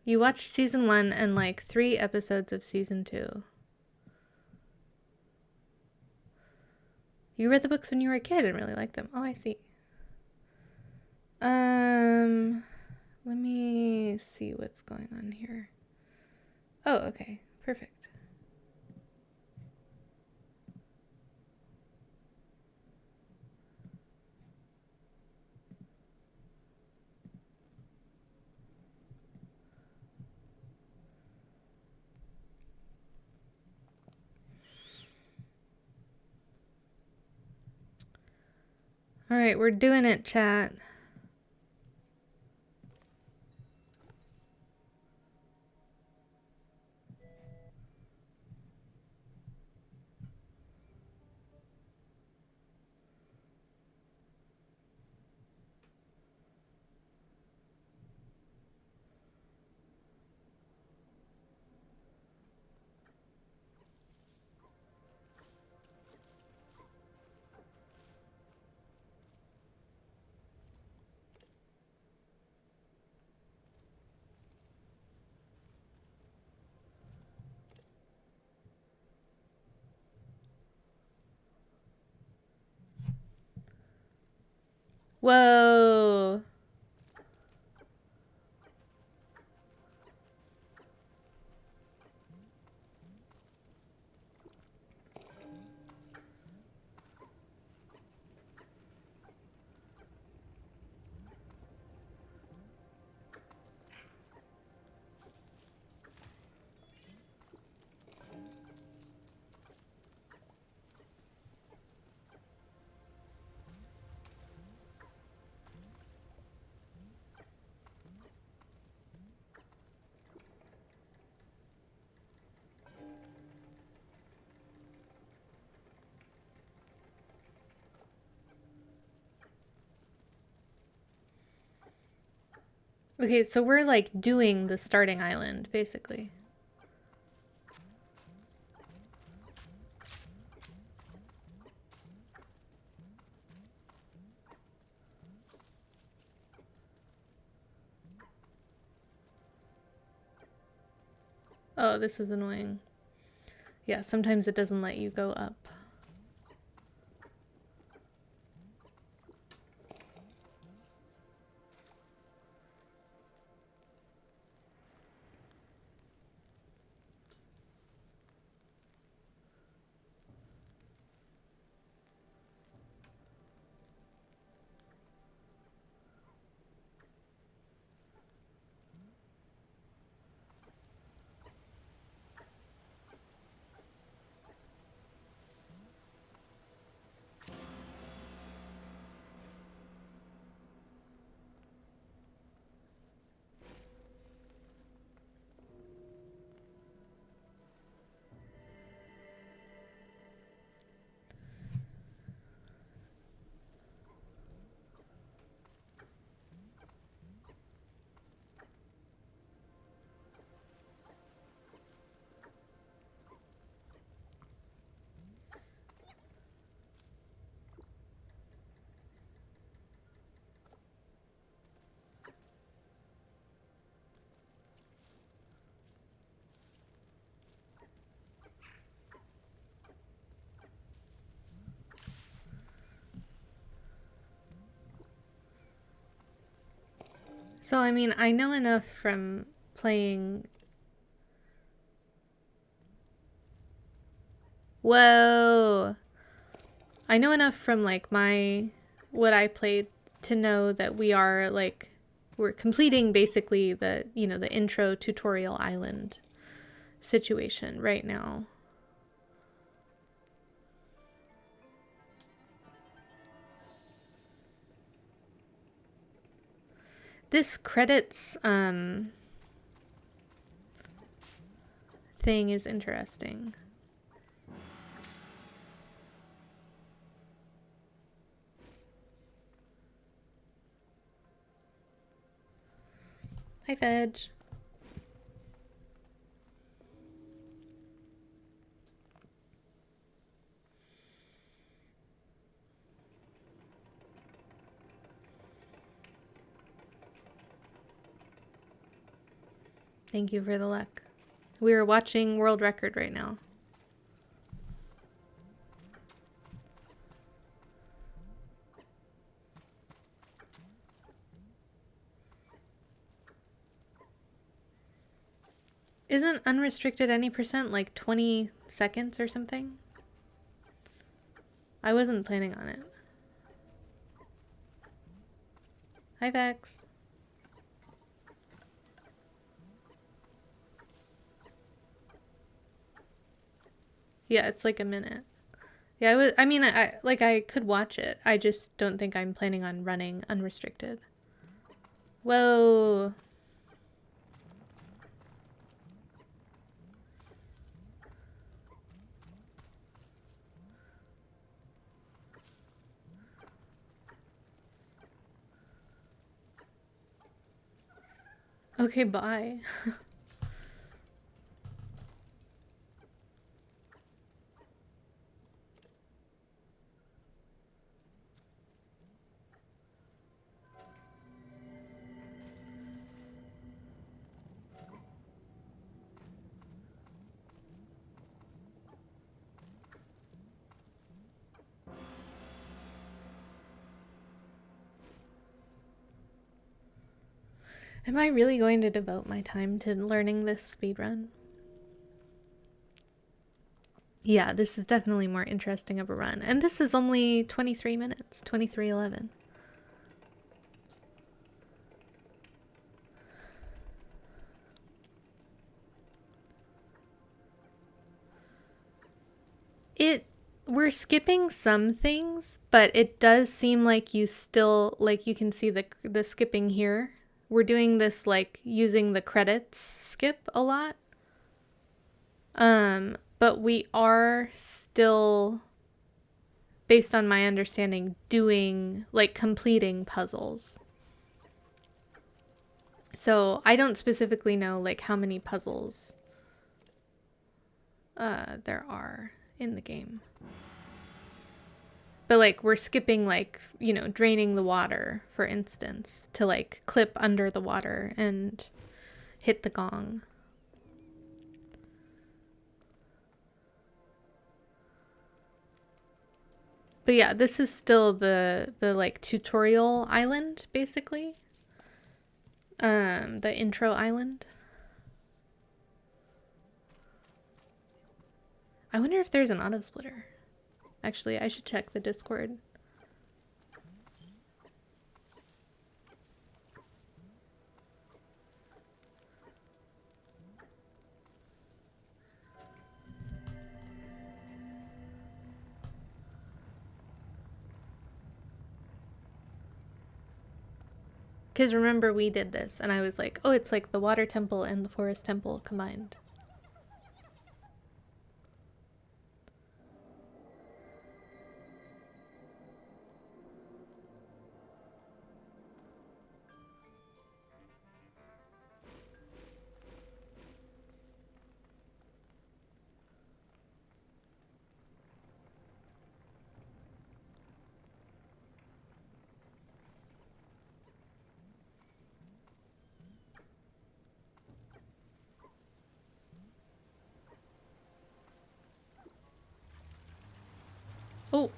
You watched season 1 and like 3 episodes of season 2. You read the books when you were a kid and really liked them. Oh, I see. Let me see what's going on here. Oh, okay. Perfect. All right, we're doing it, chat. Whoa. Okay, so we're like doing the starting island, basically. Oh, this is annoying. Yeah, sometimes it doesn't let you go up. So, I mean, I know enough from playing. Whoa! I know enough from like what I played to know that we're completing basically the intro tutorial island situation right now. This credits thing is interesting. Hi, Veg. Thank you for the luck. We're watching World Record right now. Isn't unrestricted any percent like 20 seconds or something? I wasn't planning on it. Hi, Vex. Yeah, it's like a minute. Yeah, I mean, I could watch it. I just don't think I'm planning on running unrestricted. Whoa. Okay, bye. Am I really going to devote my time to learning this speedrun? Yeah, this is definitely more interesting of a run. And this is only 23 minutes, 23:11. We're skipping some things, but it does seem like you can see the skipping here. We're doing this like using the credits skip a lot. But we are still, based on my understanding, doing like completing puzzles. So I don't specifically know like how many puzzles there are in the game. But like we're skipping like, draining the water, for instance, to like clip under the water and hit the gong. But yeah, this is still the like tutorial island basically. The intro island. I wonder if there's an auto splitter. Actually, I should check the Discord. Because remember, we did this, and I was like, oh, it's like the water temple and the forest temple combined. Oh,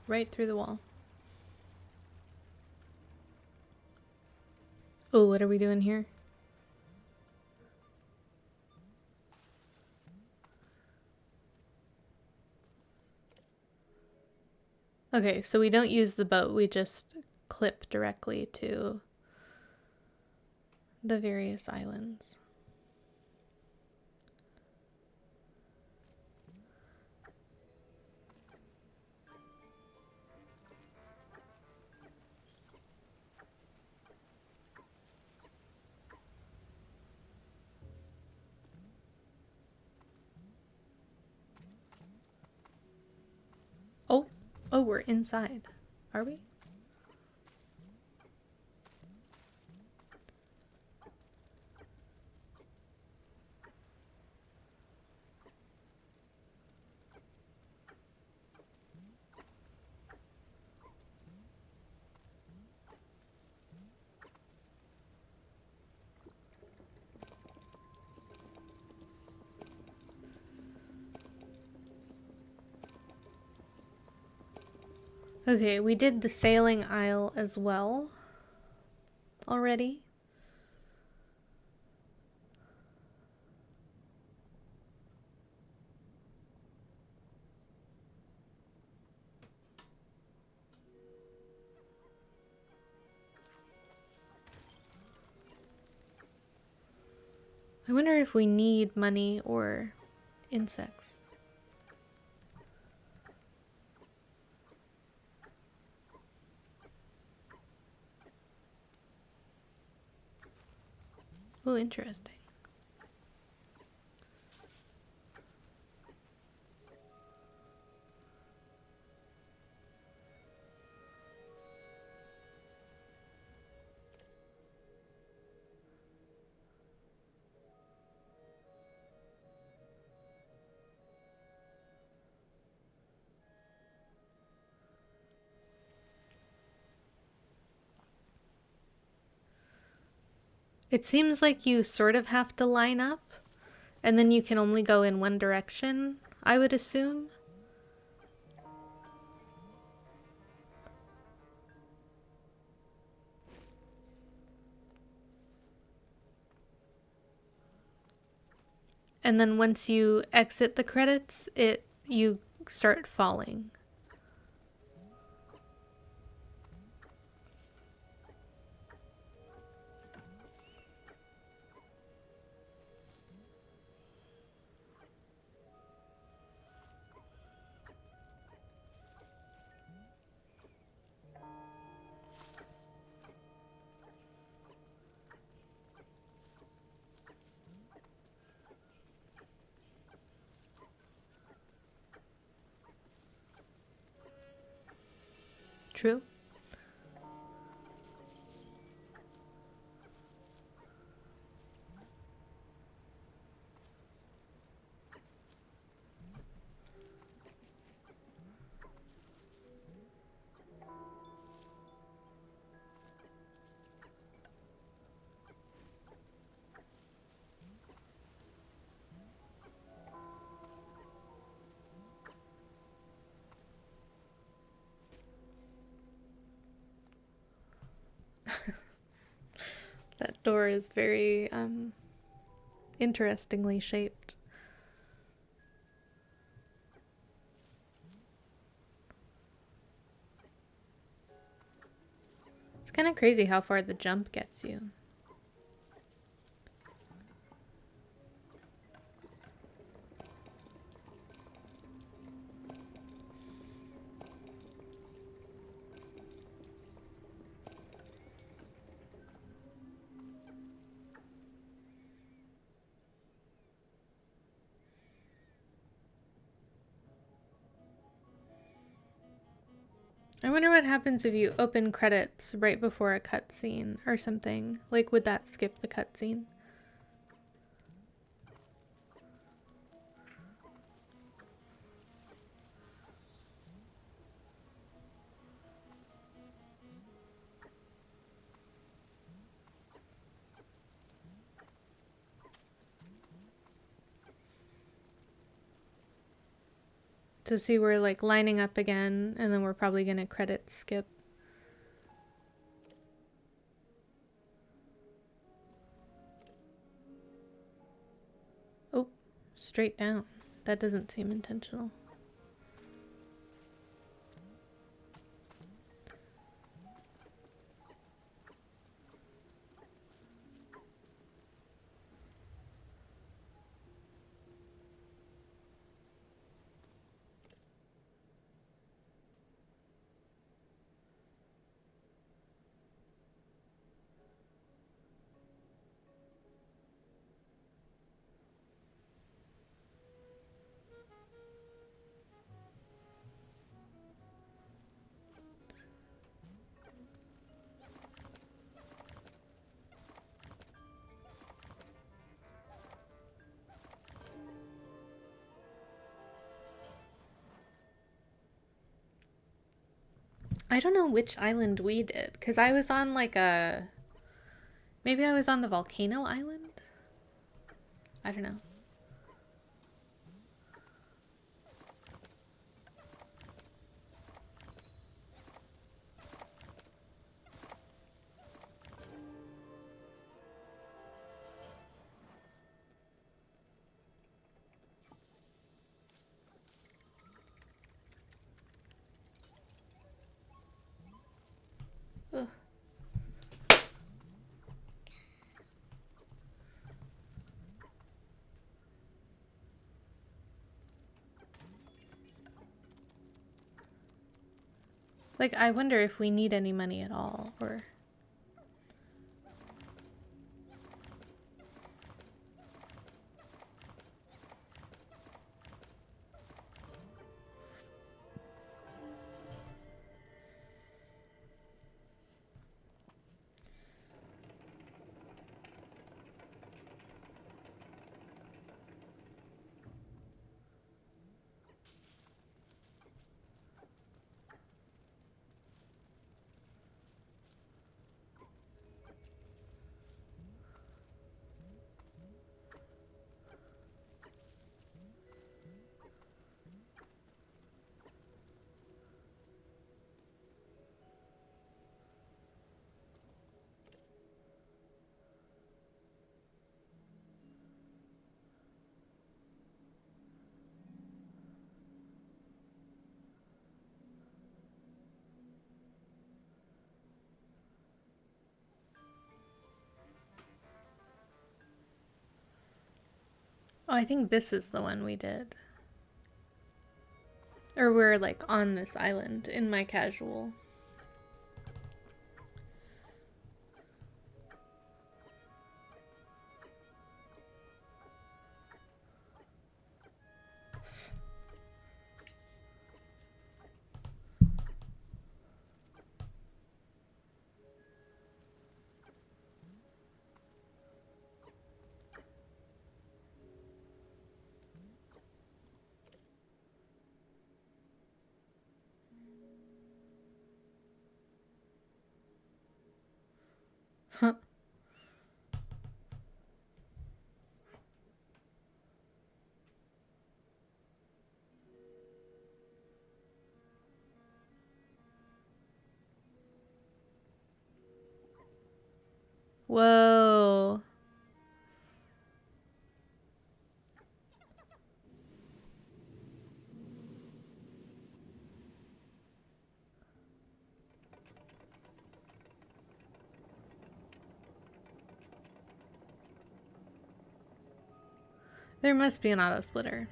right through the wall. Oh, what are we doing here? Okay, so we don't use the boat, we just clip directly to the various islands. Oh, oh, we're inside. Are we? Okay, we did the sailing isle as well already. I wonder if we need money or insects. Oh, interesting. It seems like you sort of have to line up, and then you can only go in one direction, I would assume. And then once you exit the credits, you start falling. True? That door is very interestingly shaped. It's kind of crazy how far the jump gets you. I wonder what happens if you open credits right before a cutscene or something. Like, would that skip the cutscene? To see we're like lining up again, and then we're probably gonna credit skip. straight down. That doesn't seem intentional. I don't know which island we did, because I was on like a... Maybe I was on the volcano island? I don't know. Ugh. Like, I wonder if we need any money at all, or... Oh, I think this is the one we did. Or we're like on this island in my casual. Huh. Whoa. There must be an auto splitter.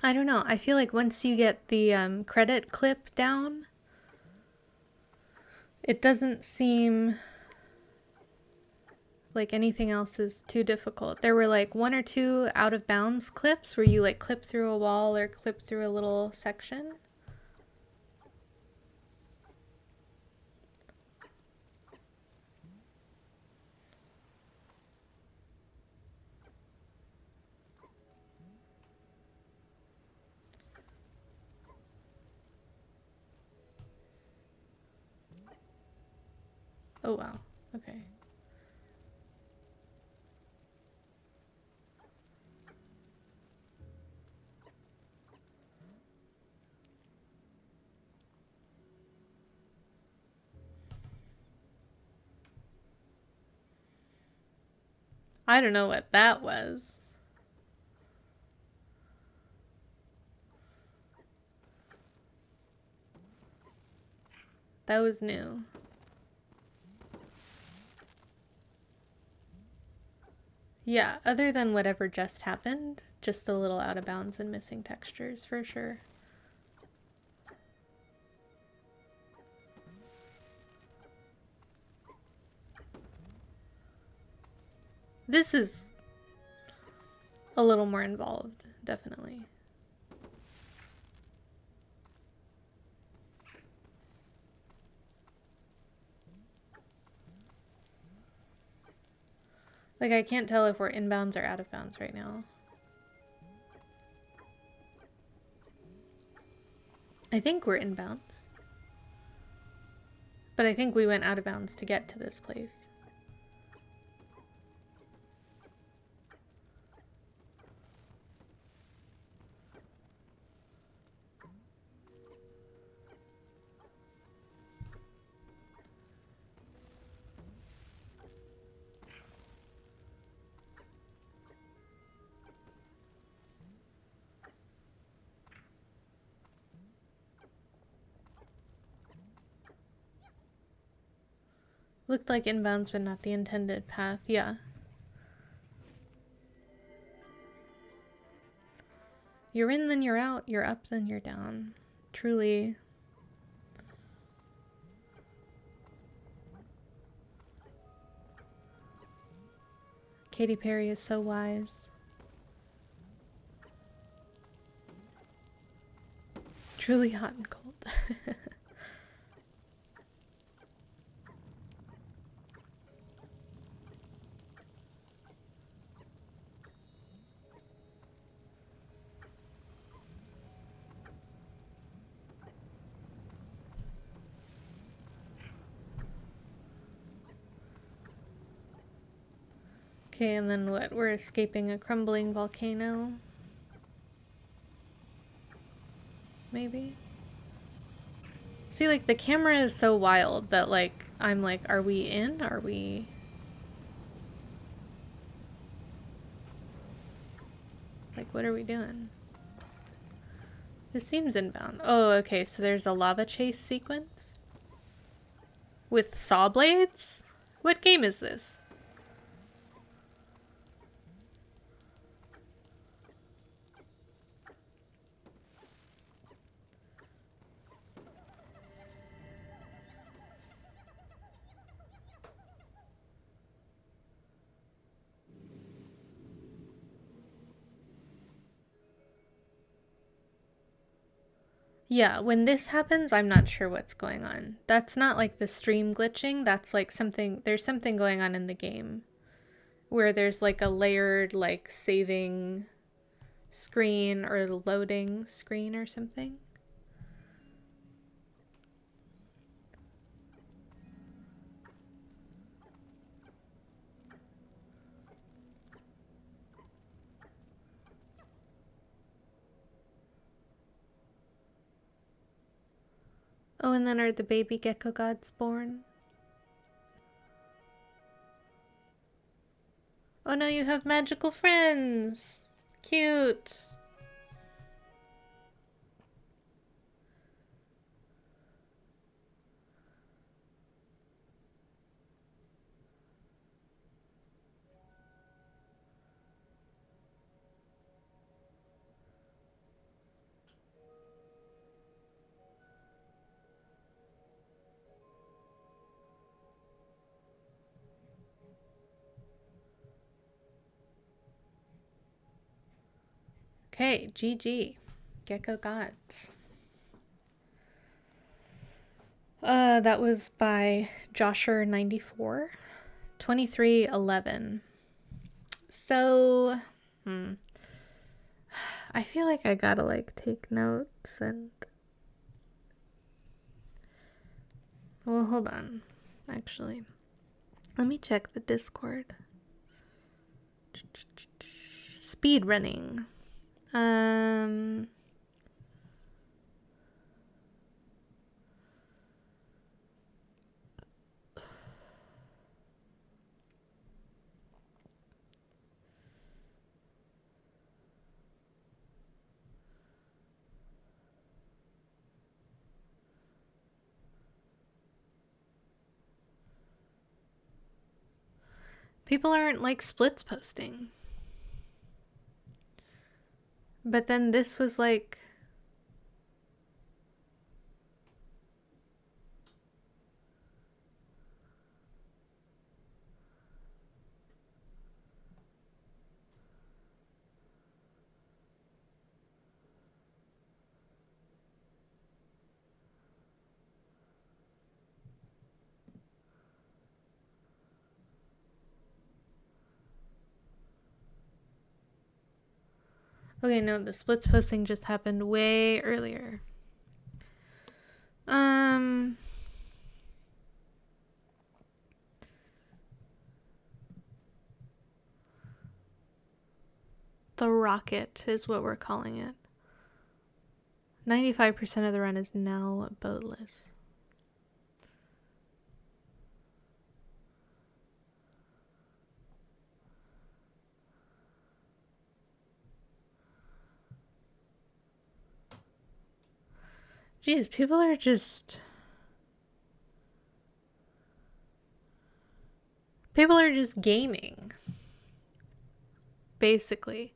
I don't know. I feel like once you get the credit clip down, it doesn't seem like anything else is too difficult. There were like one or two out of bounds clips where you like clip through a wall or clip through a little section. Oh wow. Okay. I don't know what that was. That was new. Yeah, other than whatever just happened, just a little out of bounds and missing textures for sure. This is a little more involved, definitely. Like, I can't tell if we're inbounds or out of bounds right now. I think we're inbounds. But I think we went out of bounds to get to this place. Looked like inbounds, but not the intended path. Yeah. You're in, then you're out. You're up, then you're down. Truly. Katy Perry is so wise. Truly hot and cold. Okay, and then what? We're escaping a crumbling volcano. Maybe? See, like, the camera is so wild that, like, I'm like, are we in? Are we... Like, what are we doing? This seems inbound. Oh, okay, so there's a lava chase sequence? With saw blades? What game is this? Yeah, when this happens, I'm not sure what's going on. That's not like the stream glitching, that's like something, there's something going on in the game where there's like a layered, like, saving screen or loading screen or something. Oh, and then are the baby gecko gods born? Oh no, you have magical friends! Cute! Okay, GG. Gecko Gods. That was by Josher94. 2311. So, I feel like I gotta like take notes and. Well, hold on. Actually, let me check the Discord. Speed running. People aren't like splits posting. But then this was like. Okay, no, the splits posting just happened way earlier. The rocket is what we're calling it. 95% of the run is now boatless. Jeez, people are just gaming. Basically.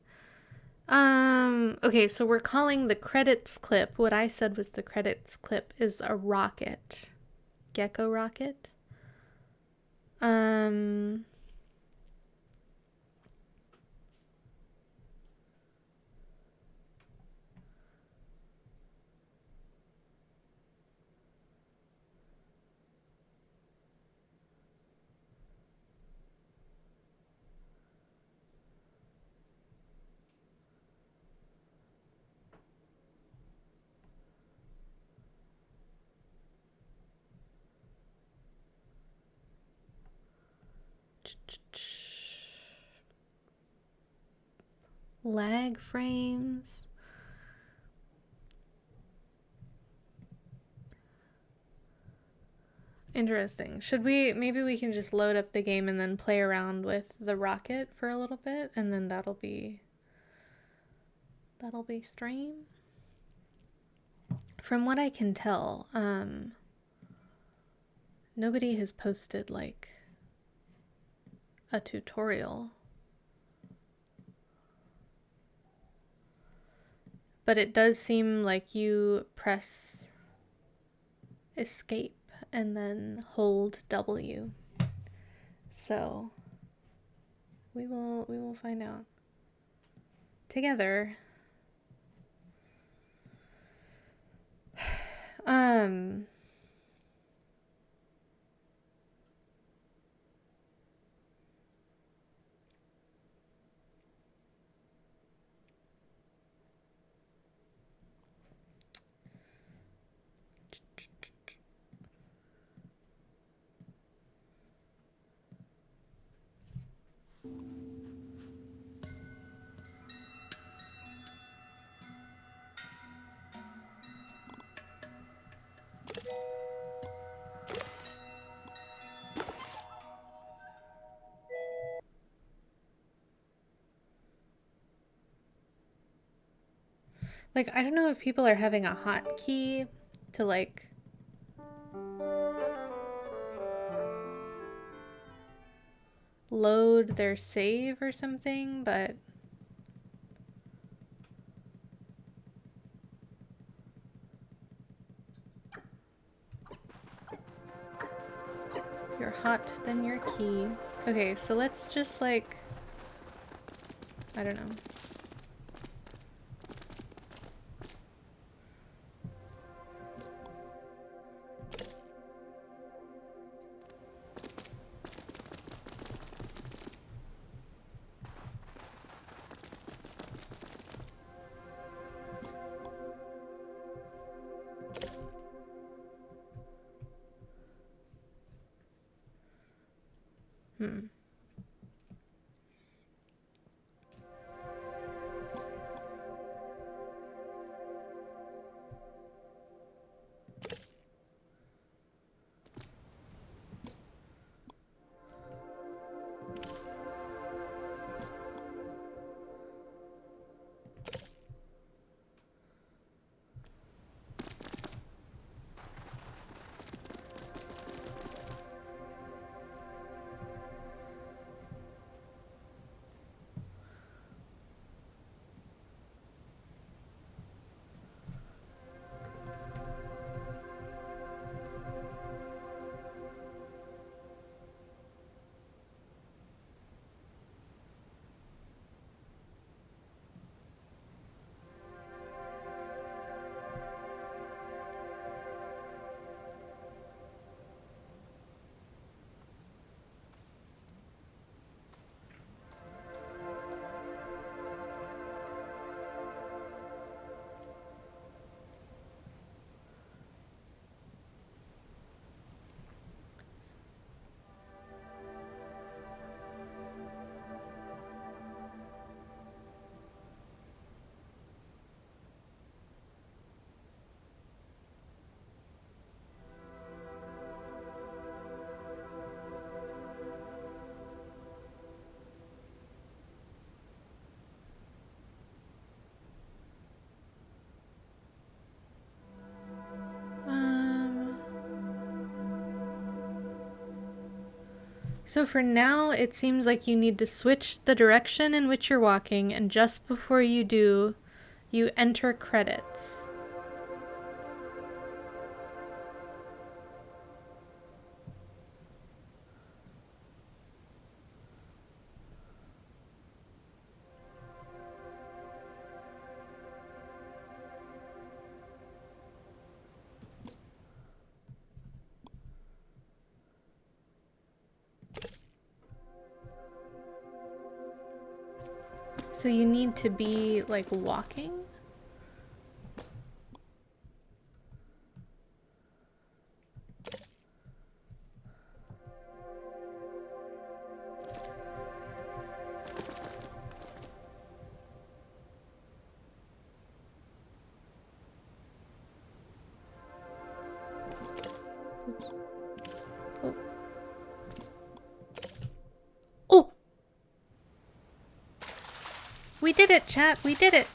Okay, so we're calling the credits clip. What I said was the credits clip is a rocket. Gecko rocket. Lag frames. Interesting. Maybe we can just load up the game and then play around with the rocket for a little bit, and then that'll be stream. From what I can tell, nobody has posted like a tutorial. But it does seem like you press escape and then hold W. So we will find out together. Like, I don't know if people are having a hotkey to like load their save or something, but you're hot, then you're key. Okay, so let's just like, I don't know. Hmm. So for now, it seems like you need to switch the direction in which you're walking, and just before you do, you enter credits. So you need to be like walking. Oh. Oh! We did it, chat. We did it.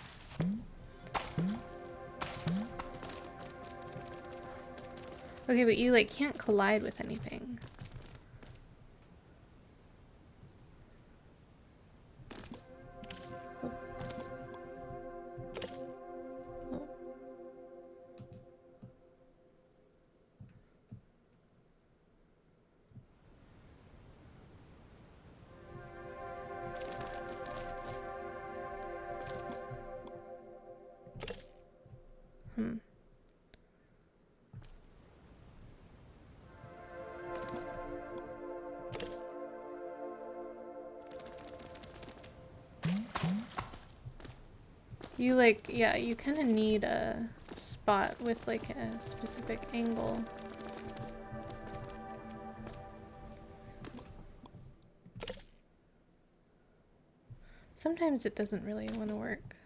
Okay, but you like can't collide with anything. Oh. Oh. Hmm. You like, yeah, you kind of need a spot with like a specific angle. Sometimes it doesn't really want to work.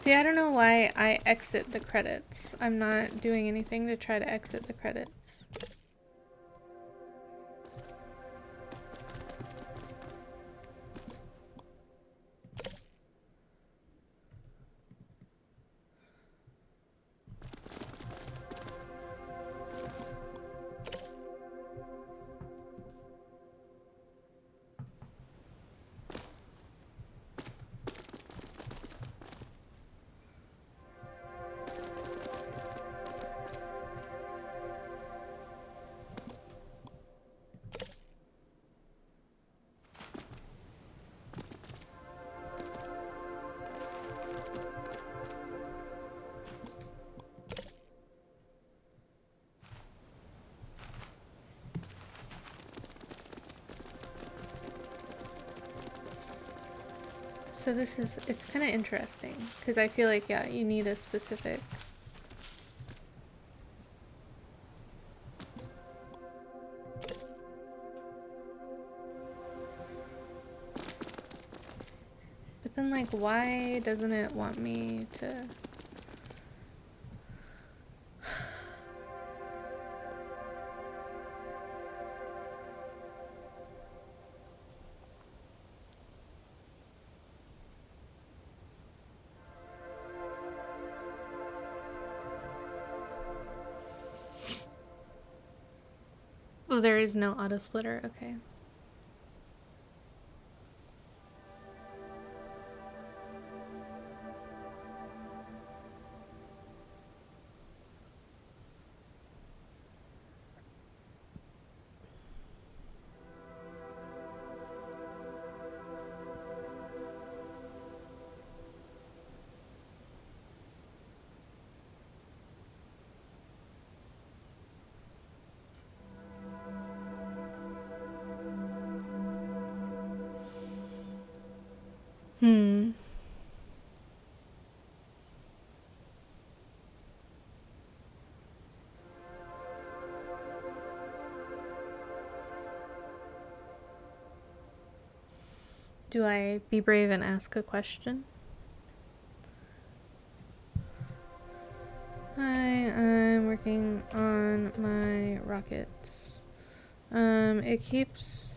See, I don't know why I exit the credits. I'm not doing anything to try to exit the credits. So it's kind of interesting because I feel like, yeah, you need a specific. But then, like, why doesn't it want me to? Oh, there is no auto splitter. Okay. Hmm. Do I be brave and ask a question? Hi, I'm working on my rockets. It keeps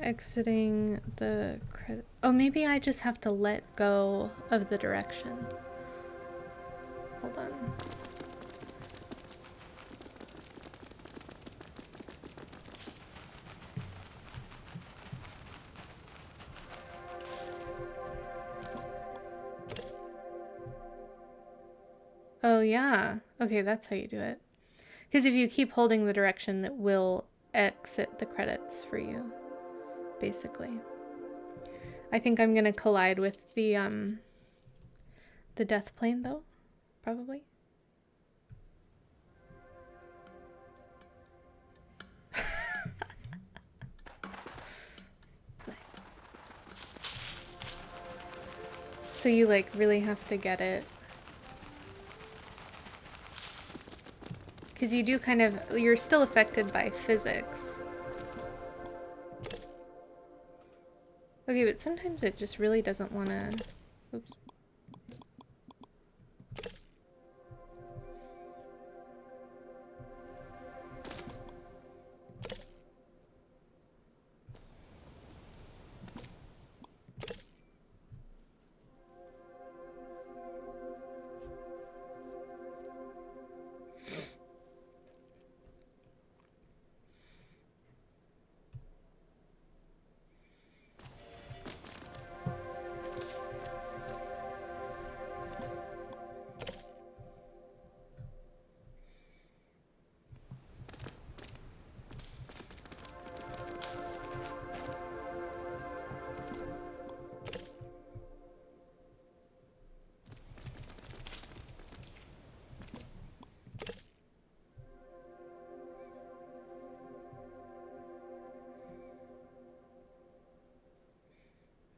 exiting the credit. Oh, maybe I just have to let go of the direction. Hold on. Oh, yeah. Okay, that's how you do it. Because if you keep holding the direction, it will exit the credits for you, basically. I think I'm gonna collide with the death plane, though, probably. Nice. So you, like, really have to get it. Because you do kind of, you're still affected by physics. Okay, but sometimes it just really doesn't want to... Oops.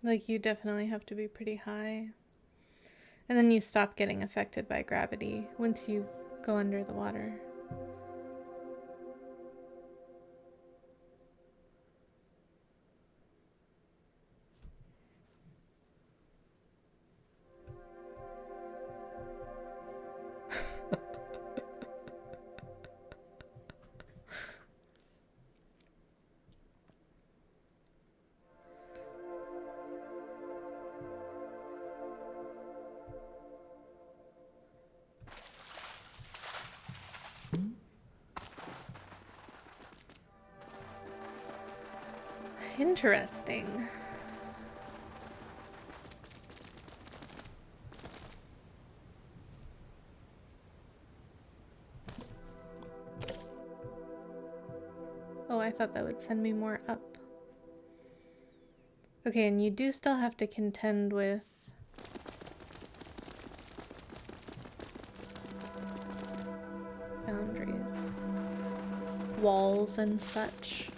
Like, you definitely have to be pretty high. And then you stop getting affected by gravity once you go under the water. Interesting. Oh, I thought that would send me more up. Okay, and you do still have to contend with boundaries, walls and such.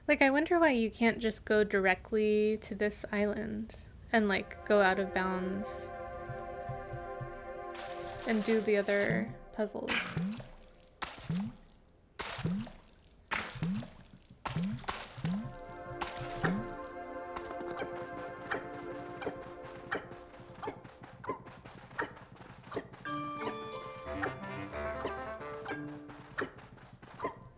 Like, I wonder why you can't just go directly to this island and, like, go out of bounds and do the other puzzles.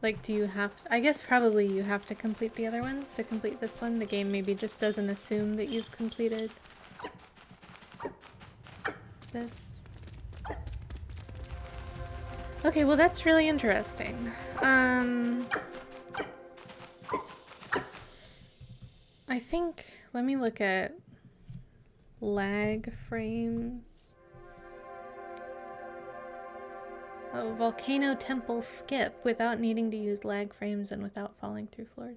Like, do you have to, I guess probably you have to complete the other ones to complete this one. The game maybe just doesn't assume that you've completed this. Okay, well that's really interesting. I think, let me look at lag frames. Oh, volcano temple skip without needing to use lag frames and without falling through floors.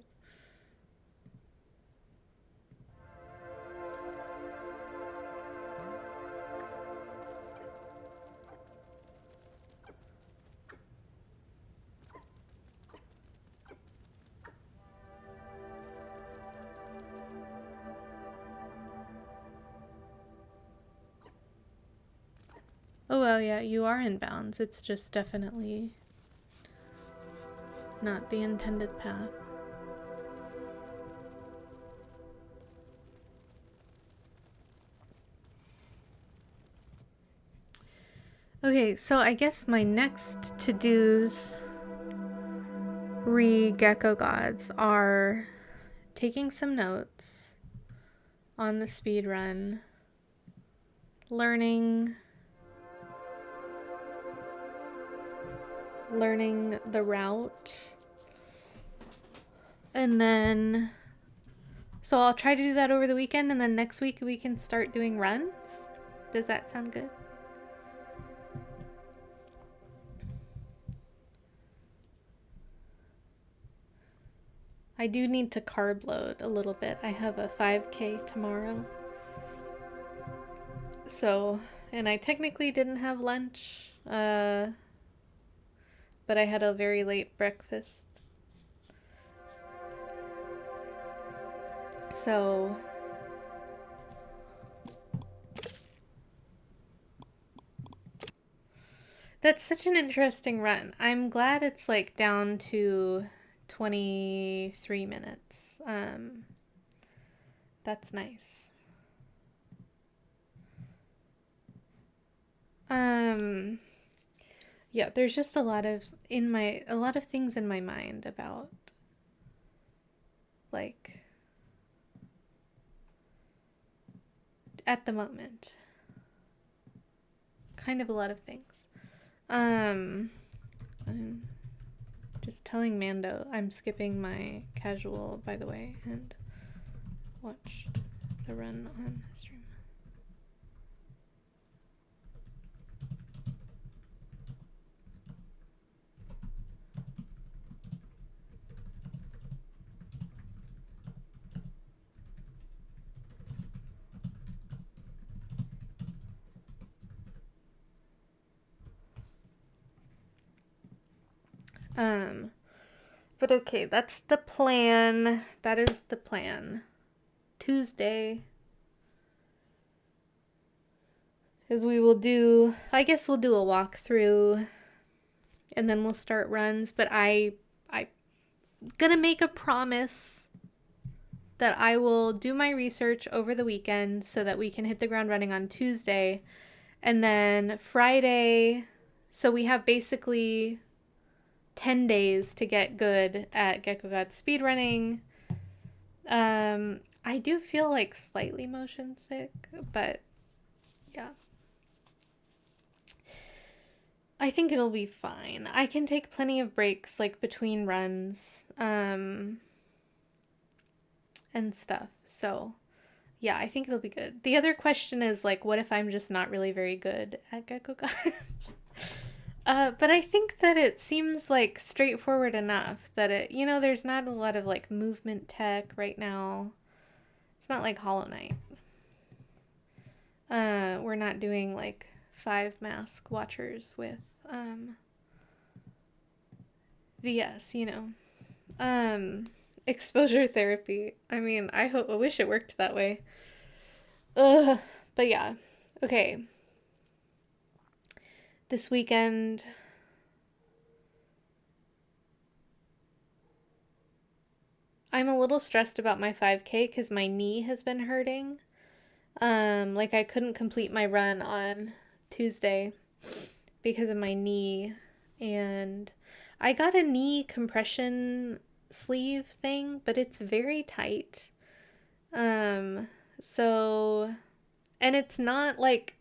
Oh well, yeah, you are in bounds. It's just definitely not the intended path. Okay, so I guess my next to-dos re-GECKO gods are taking some notes on the speed run, learning the route, and then so I'll try to do that over the weekend, and then next week we can start doing runs. Does that sound good? I do need to carb load a little bit. I have a 5K tomorrow. So, and I technically didn't have lunch, but I had a very late breakfast. So, that's such an interesting run. I'm glad it's like down to 23 minutes. That's nice. Yeah, there's just a lot of things in my mind about like at the moment. Kind of a lot of things. I'm just telling Mando I'm skipping my casual, by the way, and watched the run on stream. But okay, that's the plan. That is the plan. Tuesday is we will do, I guess we'll do a walkthrough and then we'll start runs, but I'm gonna make a promise that I will do my research over the weekend so that we can hit the ground running on Tuesday. And then Friday, so we have basically 10 days to get good at GECKO God speedrunning. I do feel like slightly motion sick, but yeah. I think it'll be fine. I can take plenty of breaks like between runs and stuff. So yeah, I think it'll be good. The other question is like, what if I'm just not really very good at GECKO Gods? But I think that it seems like straightforward enough that it, there's not a lot of like movement tech right now. It's not like Hollow Knight. We're not doing like 5 mask watchers with VS, Exposure therapy. I mean, I wish it worked that way. Ugh. But yeah. Okay. This weekend, I'm a little stressed about my 5K because my knee has been hurting. Like I couldn't complete my run on Tuesday because of my knee, and I got a knee compression sleeve thing, but it's very tight. Um, so, and it's not like,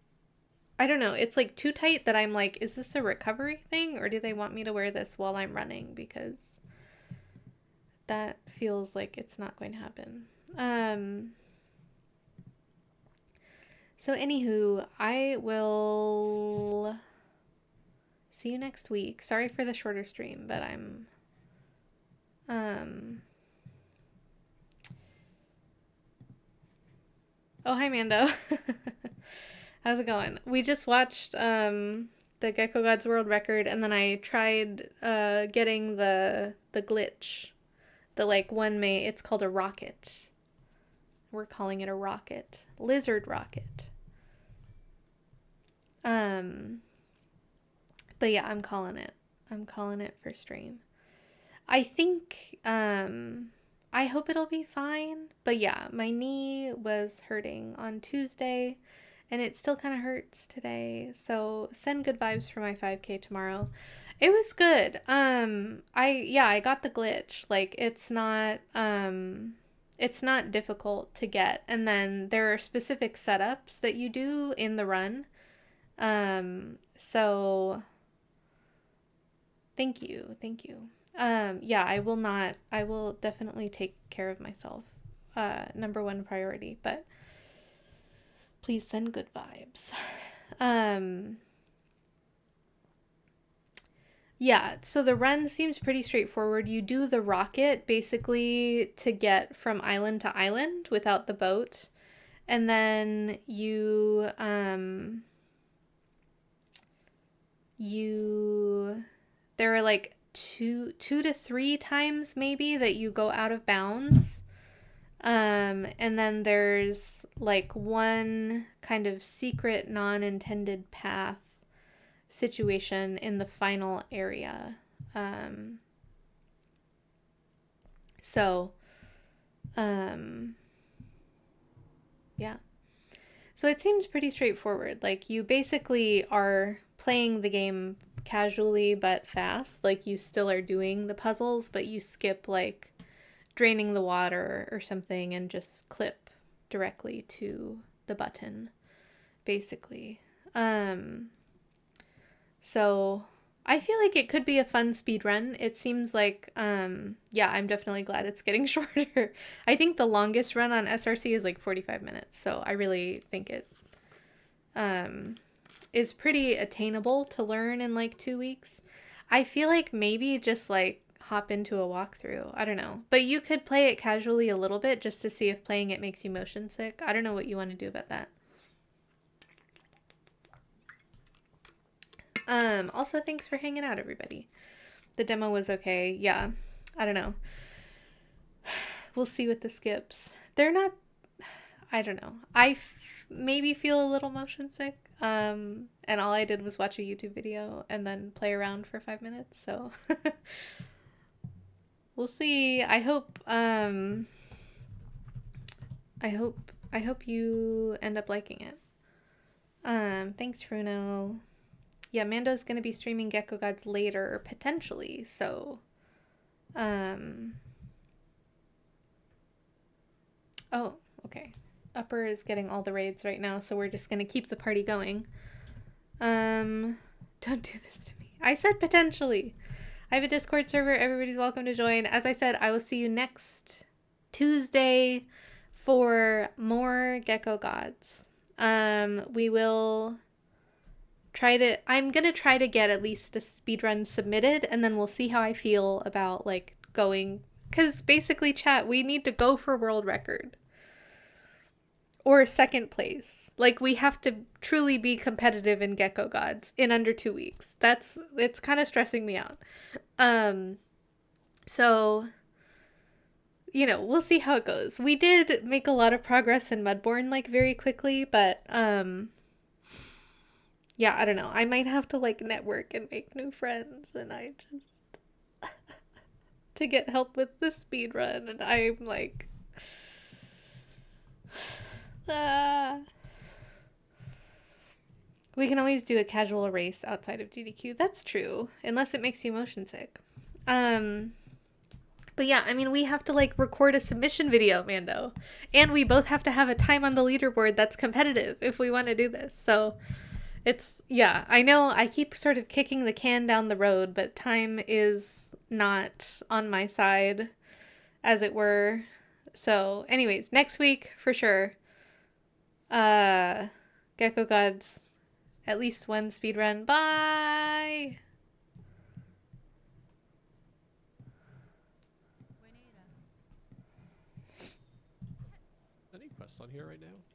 I don't know, it's like too tight that I'm like, is this a recovery thing or do they want me to wear this while I'm running? Because that feels like it's not going to happen. Um, so anywho, I will see you next week. Sorry for the shorter stream, but um oh, hi Mando. How's it going? We just watched the Gecko Gods World Record, and then I tried getting the glitch. The like one may it's called a rocket. We're calling it a rocket. Lizard rocket. Um but yeah, I'm calling it. I'm calling it for stream. I think I hope it'll be fine. But yeah, my knee was hurting on Tuesday and it still kind of hurts today. So send good vibes for my 5K tomorrow. It was good. I got the glitch. Like it's not difficult to get. And then there are specific setups that you do in the run. So thank you. Thank you. Yeah, I will definitely take care of myself. Number one priority, but please send good vibes. Um, yeah, so the run seems pretty straightforward. You do the rocket basically to get from island to island without the boat. And then there are like two to three times maybe that you go out of bounds. And then there's like one kind of secret non-intended path situation in the final area. Um, so, um, yeah. So it seems pretty straightforward. Like you basically are playing the game casually but fast. Like you still are doing the puzzles, but you skip like draining the water or something and just clip directly to the button, basically. So I feel like it could be a fun speed run. It seems like, yeah, I'm definitely glad it's getting shorter. I think the longest run on SRC is like 45 minutes. So I really think it is pretty attainable to learn in like 2 weeks. I feel like maybe just like hop into a walkthrough. I don't know. But you could play it casually a little bit just to see if playing it makes you motion sick. I don't know what you want to do about that. Also thanks for hanging out, everybody. The demo was okay. Yeah. I don't know. We'll see with the skips. They're not, I don't know. Maybe feel a little motion sick. And all I did was watch a YouTube video and then play around for 5 minutes. So we'll see. I hope you end up liking it. Thanks, Fruno. Yeah, Mando's gonna be streaming Gecko Gods later, potentially. So, oh, okay. Upper is getting all the raids right now, so we're just gonna keep the party going. Don't do this to me. I said potentially. I have a Discord server. Everybody's welcome to join. As I said, I will see you next Tuesday for more Gecko Gods. We will I'm gonna try to get at least a speedrun submitted, and then we'll see how I feel about like going, because basically, chat, we need to go for world record or second place. Like we have to truly be competitive in Gecko Gods in under 2 weeks. It's kind of stressing me out. So you know, we'll see how it goes. We did make a lot of progress in Mudbourne like very quickly, but yeah, I don't know. I might have to like network and make new friends, and I just to get help with the speed run, and I'm like ah. We can always do a casual race outside of GDQ. That's true, unless it makes you motion sick. Um but yeah, I mean, we have to like record a submission video, Mando. And we both have to have a time on the leaderboard that's competitive if we want to do this. So it's, yeah, I know I keep sort of kicking the can down the road, but time is not on my side, as it were. So, anyways, next week for sure. Gecko Gods, at least one speed run. Bye! Any quests on here right now?